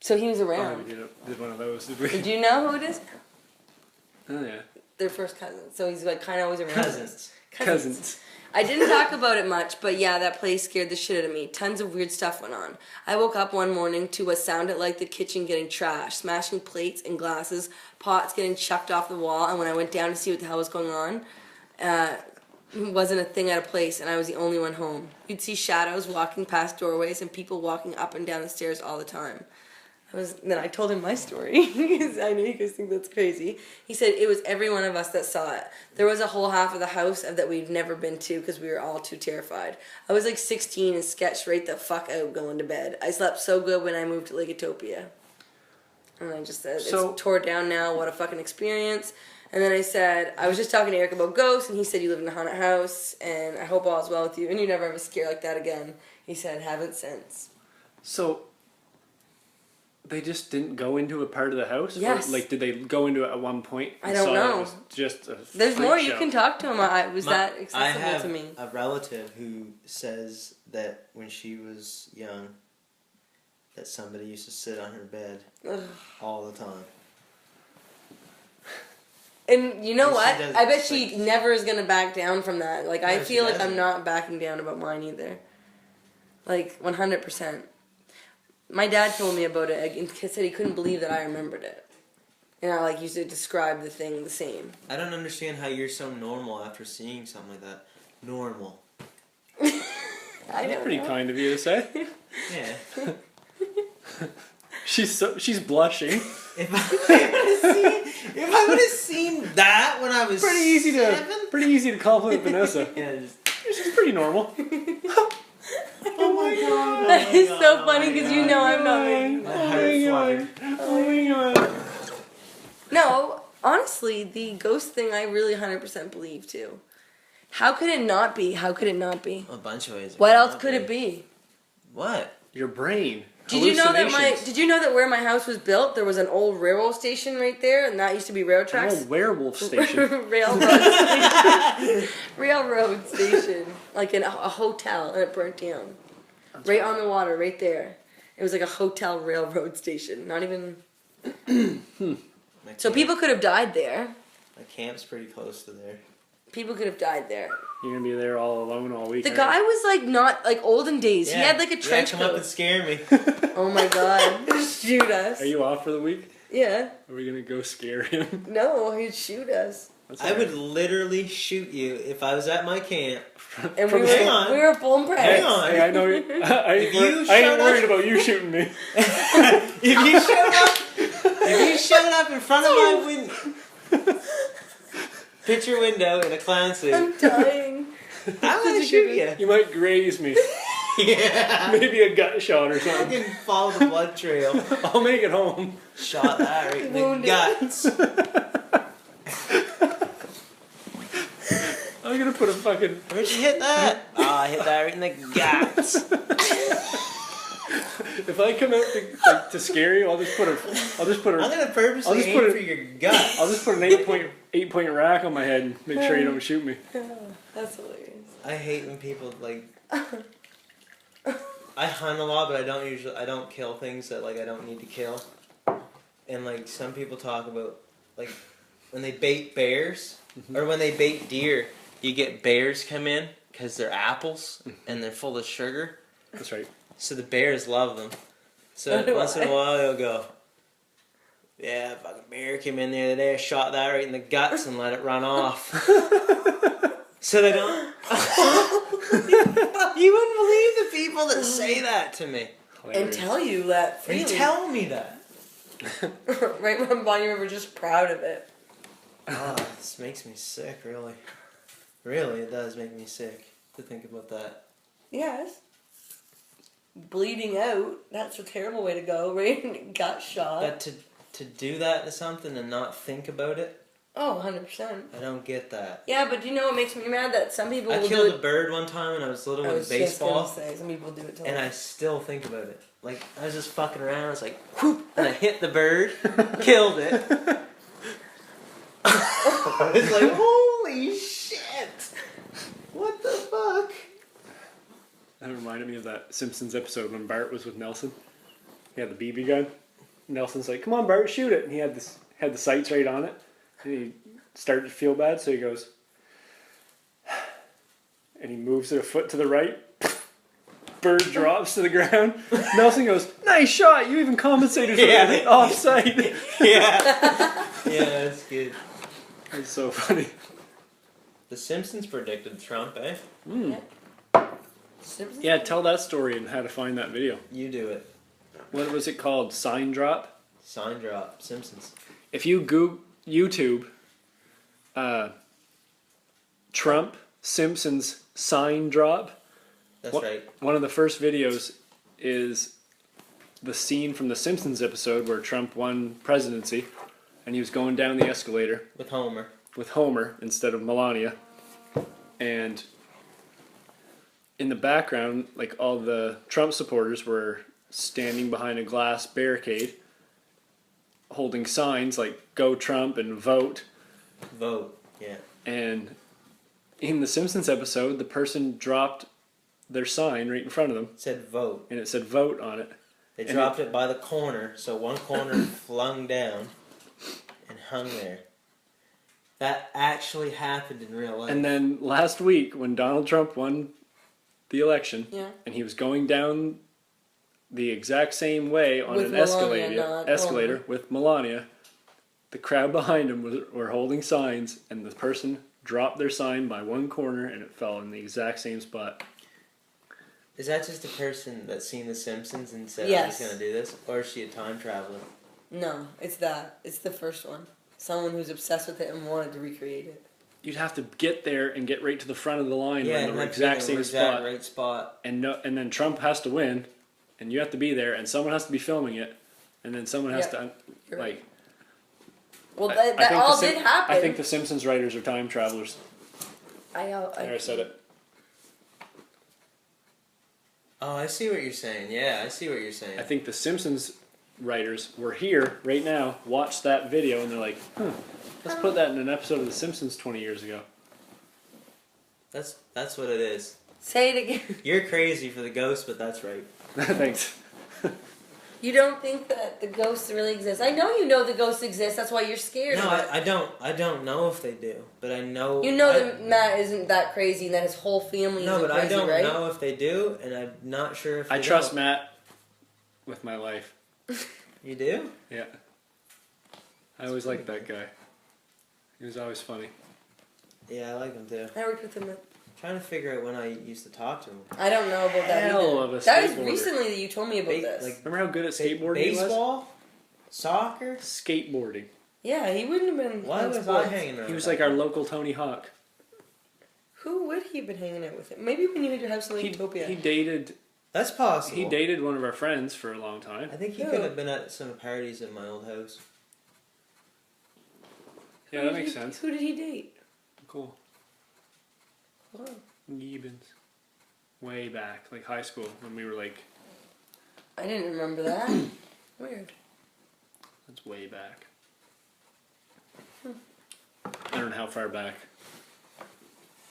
So he was Oh, around. we did one of those, did we? Did you know who it is? Oh yeah. They're first cousins. So he's like kind of always around. Cousins. Cousins. I didn't talk about it much, but yeah, that place scared the shit out of me. Tons of weird stuff went on. I woke up one morning to what sounded like the kitchen getting trashed, smashing plates and glasses, pots getting chucked off the wall, and when I went down to see what the hell was going on, wasn't a thing out of place, and I was the only one home. You'd see shadows walking past doorways and people walking up and down the stairs all the time. Then I told him my story because I know you guys think that's crazy. He said it was every one of us that saw it. There was a whole half of the house that we'd never been to because we were all too terrified. I was like 16 and sketched right the fuck out going to bed. I slept so good when I moved to Lake Utopia. And I just said, So- it's tore down now, what a fucking experience. And then I said, I was just talking to Eric about ghosts, and he said you live in a haunted house, and I hope all is well with you, and you never have a scare like that again. He said, haven't since. So they just didn't go into a part of the house? Yes. Or, like, did they go into it at one point? I and don't saw know. It was just a There's freak more, show? you can talk to him. Was that I accessible have to me? a relative who says that when she was young, that somebody used to sit on her bed Ugh. all the time. And you know And she what? does, I bet she like- never is gonna back down from that. Like, I No, she feel like I'm doesn't. not backing down about mine either. Like, 100%. My dad told me about it and said he couldn't believe that I remembered it. And I, like, used to describe the thing the same. I don't understand how you're so normal after seeing something like that. Normal. I That's don't pretty know. kind of you to say. Yeah. She's blushing. If I would have seen that when I was Pretty easy seven, to compliment Vanessa. yeah, just, She's pretty normal. oh my god. That is so funny because you know I'm not making My that. heart fluttered. Oh my god. No, honestly, the ghost thing I really 100% believe too. How could it not be? How could it not be? A bunch of ways. What else could it be? What? Your brain. Did you know that Hallucinations. Did you know that where my house was built, there was an old railroad station right there, and that used to be rail An tracks. old werewolf station. Railroad station, like in a hotel, and it burnt down. Right on the water, right there. It was like a hotel railroad station. Not even. So people could have died there. My camp's pretty close to there. People could have died there. You're gonna be there all alone all week. The guy was like not like olden days. He had like a trench come up and coat. scare me. Oh my god! Shoot us. Are you off for the week? Yeah. Are we gonna go scare him? No, he'd shoot us. That's I all would right. literally shoot you if I was at my camp. And From- hang on. we were pulling pranks. Hang on. Hey, I know. I If you ain't showed worried up- about you shooting me. If you showed up in front of my window, picture window in a clown suit, I'm dying. I'm gonna shoot you. You might graze me. Yeah. Maybe a gut shot or I something. can follow the blood trail. I'll make it home. Shot that right in the Wounded. guts. I'm gonna put a fucking. Where'd you hit that? Oh, I hit that right in the guts. If I come out to scare you, I'll just put a. I'm gonna purposely I'll just aim put it- for your gut. I'll just put an 8-point rack on my head and make sure you don't shoot me. That's hilarious. I hate when people like. I hunt a lot, but I don't kill things that like I don't need to kill. And like some people talk about like when they bait bears or when they bait deer, you get bears come in because they're apples and they're full of sugar. That's right. So the bears love them. So Wonder once in a why. while they'll go, yeah, fucking bear came in the other day, I shot that right in the guts and let it run off. So they don't. You wouldn't believe the people that say that to me. And Hilarious. tell you that They freely. tell me that. Right when Bonnie and I were just proud of it. Oh, this makes me sick, really. Really, it does make me sick to think about that. Yes. Bleeding out. That's a terrible way to go, right? Got shot. But to do that to something and not think about it, Oh, 100%. I don't get that. Yeah, but you know what makes me mad? That some people I will killed do a it. bird one time when I was little I with was baseball. just gonna say, some people do it to And us. I still think about it. Like, I was just fucking around, I was like, whoop, and I hit the bird, killed it. I was like, holy shit! What the fuck? That reminded me of that Simpsons episode when Bart was with Nelson. He had the BB gun. Nelson's like, "Come on, Bart, shoot it!" And he had the sights right on it. And he started to feel bad, so he goes, and he moves it a foot to the right. Bird drops to the ground. Nelson goes, "Nice shot! You even compensated for the offside." Yeah. Yeah, that's good. That's so funny. The Simpsons predicted Trump, eh? Simpsons? Yeah, tell that story and how to find that video. You do it. What was it called? Sign drop? Sign drop. Simpsons. If you Google YouTube Trump Simpsons sign drop, That's What- right. one of the first videos is the scene from the Simpsons episode where Trump won presidency and he was going down the escalator With Homer. with Homer instead of Melania. And in the background, like all the Trump supporters were standing behind a glass barricade holding signs like "Go Trump" and "Vote." Vote. Yeah. And in the Simpsons episode, the person dropped their sign right in front of them Said vote. and it said "Vote" on it. They dropped it by the corner, so one corner flung down and hung there. That actually happened in real life. And then last week, when Donald Trump won the election, Yeah. and he was going down the exact same way on With an Melania, escalator with Melania, the crowd behind him were holding signs, and the person dropped their sign by one corner, and it fell in the exact same spot. Is that just a person that's seen The Simpsons and said, Yes. I'm just going to do this? Or is she a time traveler? No, it's that. It's the first one. Someone who's obsessed with it and wanted to recreate it. You'd have to get there and get right to the front of the line Yeah, in the and exact same spot. Right spot. And then Trump has to win, and you have to be there, and someone has to be filming it, and then someone has to You're right. like. Well, I that think all did happen. I think the Simpsons writers are time travelers. I said it. Oh, I see what you're saying. Yeah, I see what you're saying. I think the Simpsons writers were here right now, watched that video, and they're like, let's put that in an episode of The Simpsons 20 years ago. That's what it is. Say it again. You're crazy for the ghost, but that's right. Thanks. You don't think that the ghosts really exist? I know you know the ghosts exist. That's why you're scared. No, of it. I don't. I don't know if they do, but I know. You know that Matt isn't that crazy, and that his whole family No, isn't but crazy, I don't right? know if they do, and I'm not sure if I they trust don't. Matt with my life. You do? Yeah. I always liked that guy. He was always funny. Yeah, I like him too. I worked with him. Trying to figure out when I used to talk to him. I don't know about that Hell either. of a That was skateboarder. recently that you told me about this. Like Remember how good at skateboarding he was? baseball, soccer. Skateboarding. Yeah, he wouldn't have been. Why playing was I sports. hanging around? He was like our local Tony Hawk. Who would he have been hanging out with? Maybe when you had your house in Utopia. He dated That's possible. he dated one of our friends for a long time. I think he Who? could have been at some parties at my old house. Yeah, that makes sense. Who did he date? Cool. Wow. Gibbons. Way back, like high school, when we were like, I didn't remember that. Weird. that's way back. I don't know how far back.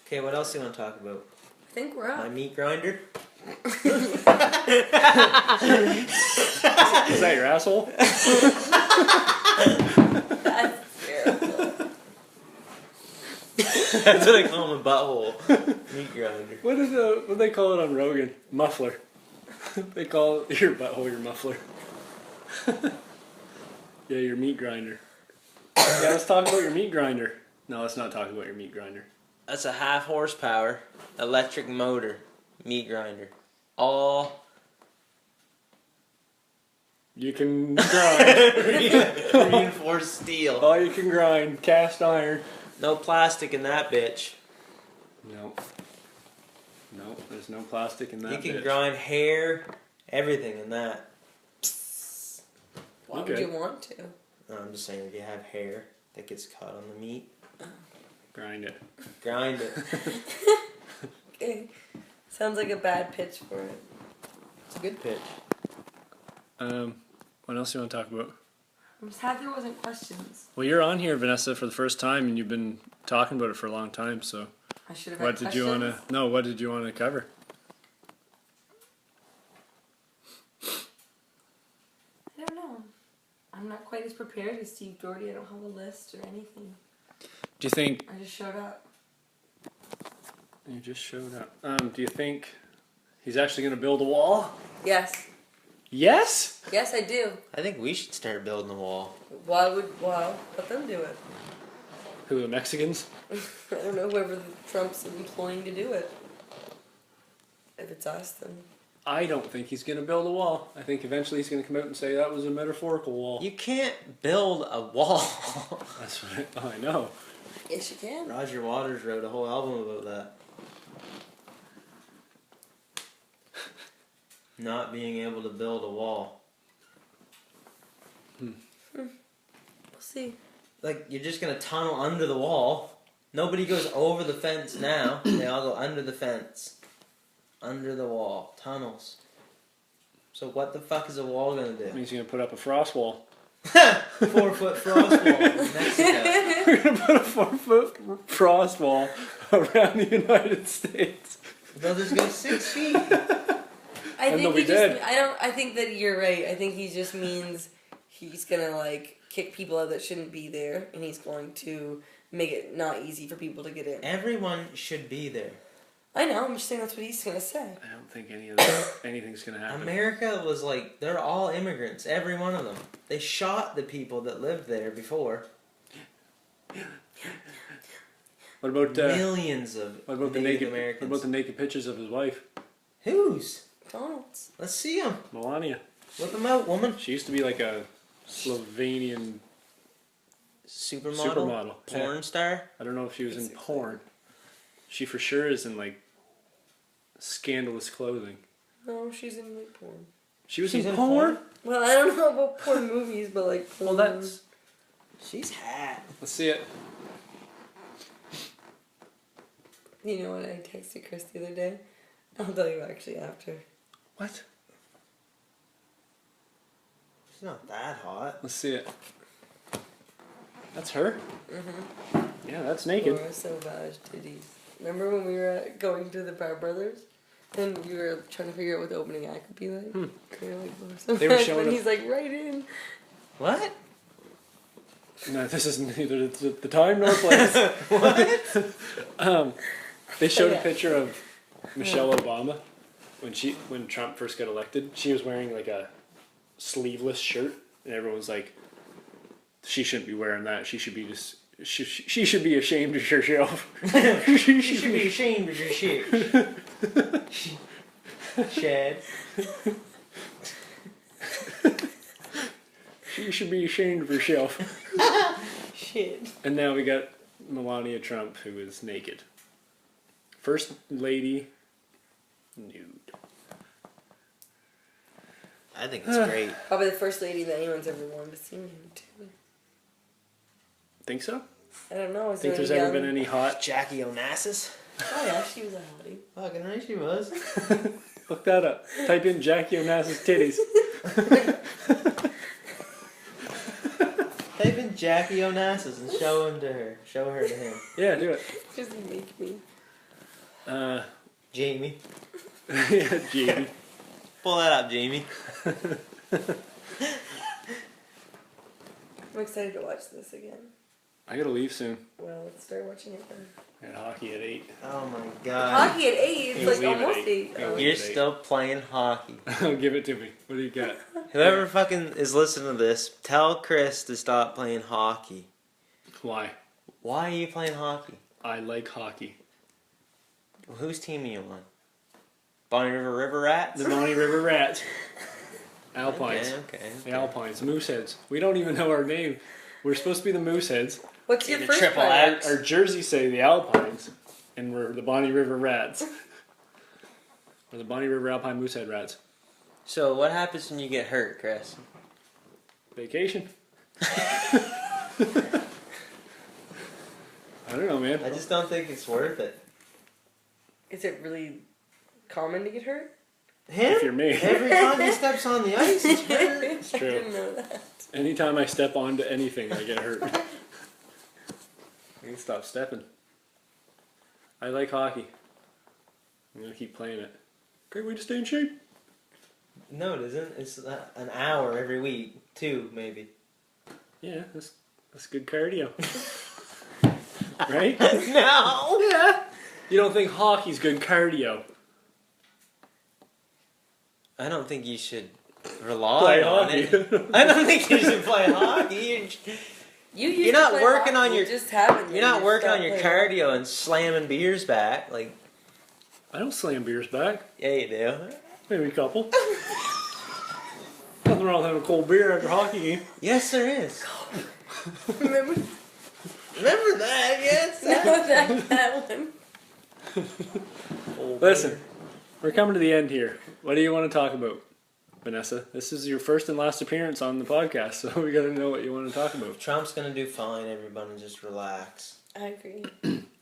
Okay, what else do you want to talk about? I think we're My up. meat grinder? Is that your asshole? That's terrible. That's what I call him, a butthole. Meat grinder. What do they call it on Rogan? Muffler. They call your butthole your muffler. Yeah, your meat grinder. Yeah, let's talk about your meat grinder. No, let's not talk about your meat grinder. That's a 1/2 horsepower electric motor meat grinder. All You can grind. reinforced steel. All you can grind. Cast iron. No plastic in that bitch. No. No, there's no plastic in that. You can bitch. grind hair, everything in that. Why Okay. would you want to? No, I'm just saying, if you have hair that gets caught on the meat, Grind it. grind it. Okay. Sounds like a bad pitch for it. It's a good pitch. What else do you want to talk about? I'm sad there wasn't questions. Well, you're on here, Vanessa, for the first time, and you've been talking about it for a long time. So, I should have. what had did questions. you want to? No, what did you want to cover? I don't know. I'm not quite as prepared as Steve Doherty. I don't have a list or anything. Do you think I just showed up. you just showed up? Do you think he's actually going to build a wall? Yes. Yes. Yes, I do. I think we should start building a wall. Why would? Well, let them do it. Who, the Mexicans? I don't know whoever Trump's employing to do it. If it's us, then. I don't think he's going to build a wall. I think eventually he's going to come out and say that was a metaphorical wall. You can't build a wall. That's what I know. Yes, you can. Roger Waters wrote a whole album about that. Not being able to build a wall. We'll see. Like, you're just gonna tunnel under the wall. Nobody goes over the fence now. They all go under the fence. Under the wall. Tunnels. So what the fuck is a wall gonna do? Means you're going to put up a frost wall. 4-foot frost wall in Mexico. We're going to put a 4-foot frost wall around the United States. They'll just go 6 feet. I And think they'll he be just. dead. I think that you're right. I think he just means he's gonna like kick people out that shouldn't be there, and he's going to make it not easy for people to get in. Everyone should be there. I know. I'm just saying that's what he's gonna say. I don't think anything's gonna happen. America was like, they're all immigrants, every one of them. They shot the people that lived there before. What about millions of what about the Native naked? Americans? What about the naked pictures of his wife, Whose? Donald's. Let's see them. Melania? Whip them out, woman. She used to be like a Slovenian Supermodel. Porn star. I don't know if she was in Basically. porn. She for sure is in like scandalous clothing. No, she's in like porn. She was She's in in porn? porn? Well, I don't know about porn movies, but like porn. Well, that's. She's hot. Let's see it. You know what? I texted Chris the other day. I'll tell you actually after. What? She's not that hot. Let's see it. That's her? Mm-hmm. Yeah, that's naked. Laura Sauvage titties. Remember when we were going to the Power Brothers? And we were trying to figure out what the opening act would be like? Hmm. We were like, Laura They were Sauvage, showing and up- he's like, right in. What? No, this isn't either the time nor place. What? They showed Yeah. a picture of Michelle Obama when Trump first got elected. She was wearing like a sleeveless shirt, and everyone was like, "She shouldn't be wearing that. She should be just she should be ashamed of herself." You should be ashamed of your shit. Chad. She should be ashamed of herself. Shit. And now we got Melania Trump, who is naked. First lady, nude. I think it's great. Probably the first lady that anyone's ever wanted to see him too. Think so? I don't know. Is Think there there's any ever young... been any hot? Jackie Onassis. Oh yeah, she was a hottie. Fucking right she was. Look that up. Type in Jackie Onassis titties. Type in Jackie Onassis and show him to her. Show her to him. Yeah, do it. Just make me. Jamie. Yeah, Jamie. Pull that up, Jamie. I'm excited to watch this again. I gotta leave soon. Well, let's start watching it then. I got hockey at 8. Oh my god. Hockey at 8. It's You like leave at almost 8. 8. Yeah, Oh. leave. You're still playing hockey. Give it to me. What do you got? Whoever fucking is listening to this, tell Chris to stop playing hockey. Why? Why are you playing hockey? I like hockey. Well, whose team are you on? Bonnie River Rats? The Bonnie River Rats. Alpines. Okay. The Alpines. Mooseheads. We don't even know our name. We're supposed to be the Mooseheads. What's your The first triple part? X. Our jerseys say the Alpines, and we're the Bonnie River Rats. We're the Bonnie River Alpine Moosehead Rats. So what happens when you get hurt, Chris? Vacation. I don't know, man. I just don't think it's worth it. Is it really common to get hurt? Him? If you're me. Every time he steps on the ice, he's hurt. It's I true. didn't know that. Anytime I step onto anything, I get hurt. I can stop stepping. I like hockey. I'm gonna keep playing it. Great way to stay in shape. No, it isn't. It's an hour every week. 2, maybe. Yeah, that's good cardio. Right? No! Yeah. You don't think hockey's good cardio? I don't think you should rely Play on hockey. it. I don't think you should play hockey. You're not working on your- Just haven't. You're not working on your cardio and slamming beers back. Like, I don't slam beers back. yeah, you do. Maybe a couple. Nothing wrong with having a cold beer after a hockey game. Yes, there is. Remember Remember that? Yes. that one? Listen, we're coming to the end here. What do you want to talk about, Vanessa? This is your first and last appearance on the podcast, so we got to know what you want to talk about. Trump's gonna do fine. Everybody, just relax. I agree.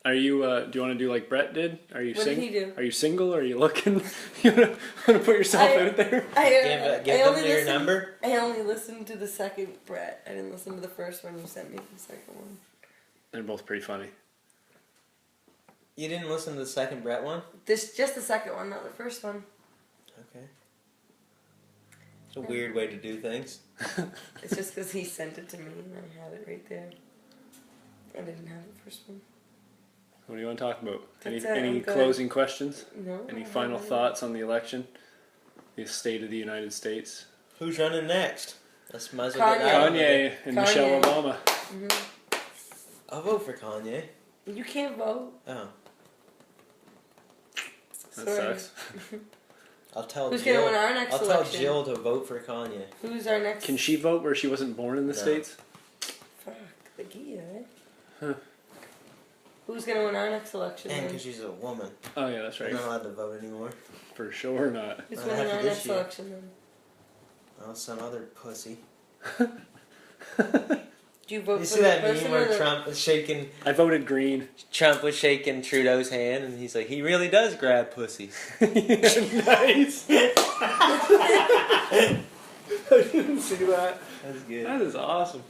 Are you? Do you want to do like Brett did? Are you What did he do? Are you single? Are you looking? You want to put yourself out there? Give them your number. I only listened to the second Brett. I didn't listen to the first one you sent me. The second one. They're both pretty funny. You didn't listen to the second Brett one? Just the second one, not the first one. Okay. It's a weird way to do things. It's just because he sent it to me and I have it right there. I didn't have the first one. What do you want to talk about? That's it, Any I'm good. closing questions? No. Any I final haven't. thoughts on the election? The state of the United States? Who's running next? Let's might as well get that out of the way. Kanye and Michelle Kanye. Obama. I'll vote for Kanye. You can't vote. Oh. That Sorry. sucks. I'll tell Who's Jill. gonna win our next I'll election? tell Jill to vote for Kanye. Who's our next? Can she vote where she wasn't born in the No. States? Fuck the Gia. Huh. Who's gonna win our next election? And then? because she's a woman. Oh yeah, that's I'm right. not allowed to vote anymore. For sure not. Who's Not winning after our this next year. election then? Oh, some other pussy. Do you vote You for see the that person meme or where the... Trump was shaking Trudeau's hand, and he's like, he really does grab pussies. Nice. I didn't see that. That's good. That is awesome.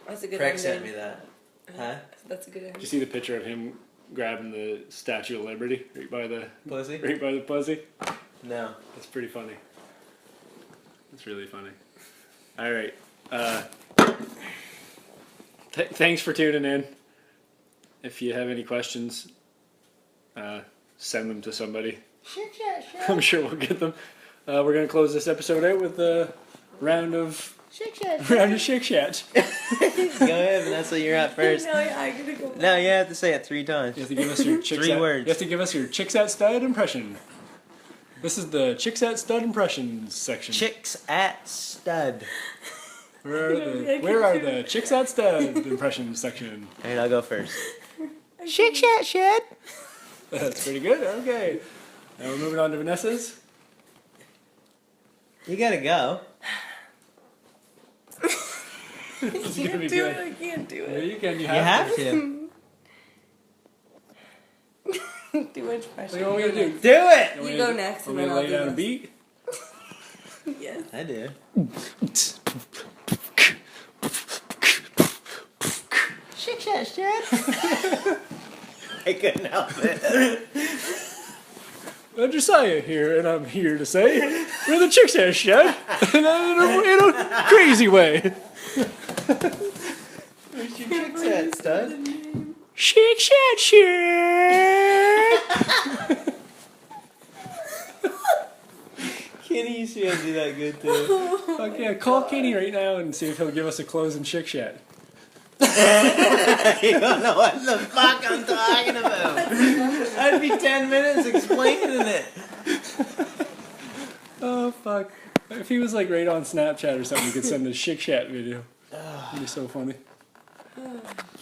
That's a good Craig ending. sent me that. Huh? That's a good Did you ending. see the picture of him grabbing the Statue of Liberty right by the Pussy? pussy? No. That's pretty funny. That's really funny. All right. Thanks for tuning in. If you have any questions, send them to somebody. I'm sure we'll get them. We're gonna close this episode out with a round of shake chat. Go ahead, Vanessa, you're up first. No, yeah, I gotta go. No, you have to say it 3 times. You have to give us your chicks Three at, words. You have to give us your chicks at stud impression. This is the chicks at stud impressions section. Chicks at stud. Where are the chicks at stud impressions section? Alright, I'll go first. Chick chat shed. That's pretty good. Okay. Now we're moving on to Vanessa's. You gotta go. This is I gonna can't be do good. it. I can't do Yeah, it. you can. You have to. Too much pressure. What do you want me to do? Do it! You go next, and Want me then to I'll lay down a do beat? Yes. I do. Chick chat shed. I couldn't help it. Josiah here, and I'm here to say we're the chicks at shed in a crazy way. Where's your chicks at, stud? Chicks at shed. Kenny used to be able to do that good too. Fuck yeah, call Kenny right now and see if he'll give us a closing chick chat. You don't know what the fuck I'm talking about. I'd be 10 minutes explaining it. Oh fuck. If he was like right on Snapchat or something, we could send a chick chat video. It'd be so funny.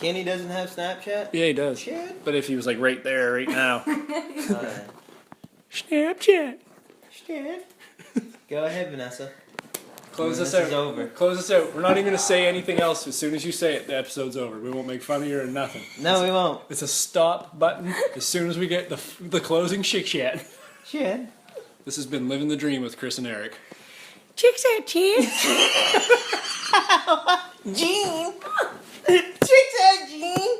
Kenny doesn't have Snapchat? Yeah, he does. Shit. But if he was like right there, right now. Alright. Snapchat. Shit. Go ahead, Vanessa. Close This us out. is over. Close us out. We're not even going to say anything else. As soon as you say it, the episode's over. We won't make fun of you or nothing. No, we won't. It's a stop button as soon as we get the closing chick chat. Shit. This has been Living the Dream with Chris and Eric. Chicks at cheese. Gene. Chicks at Gene.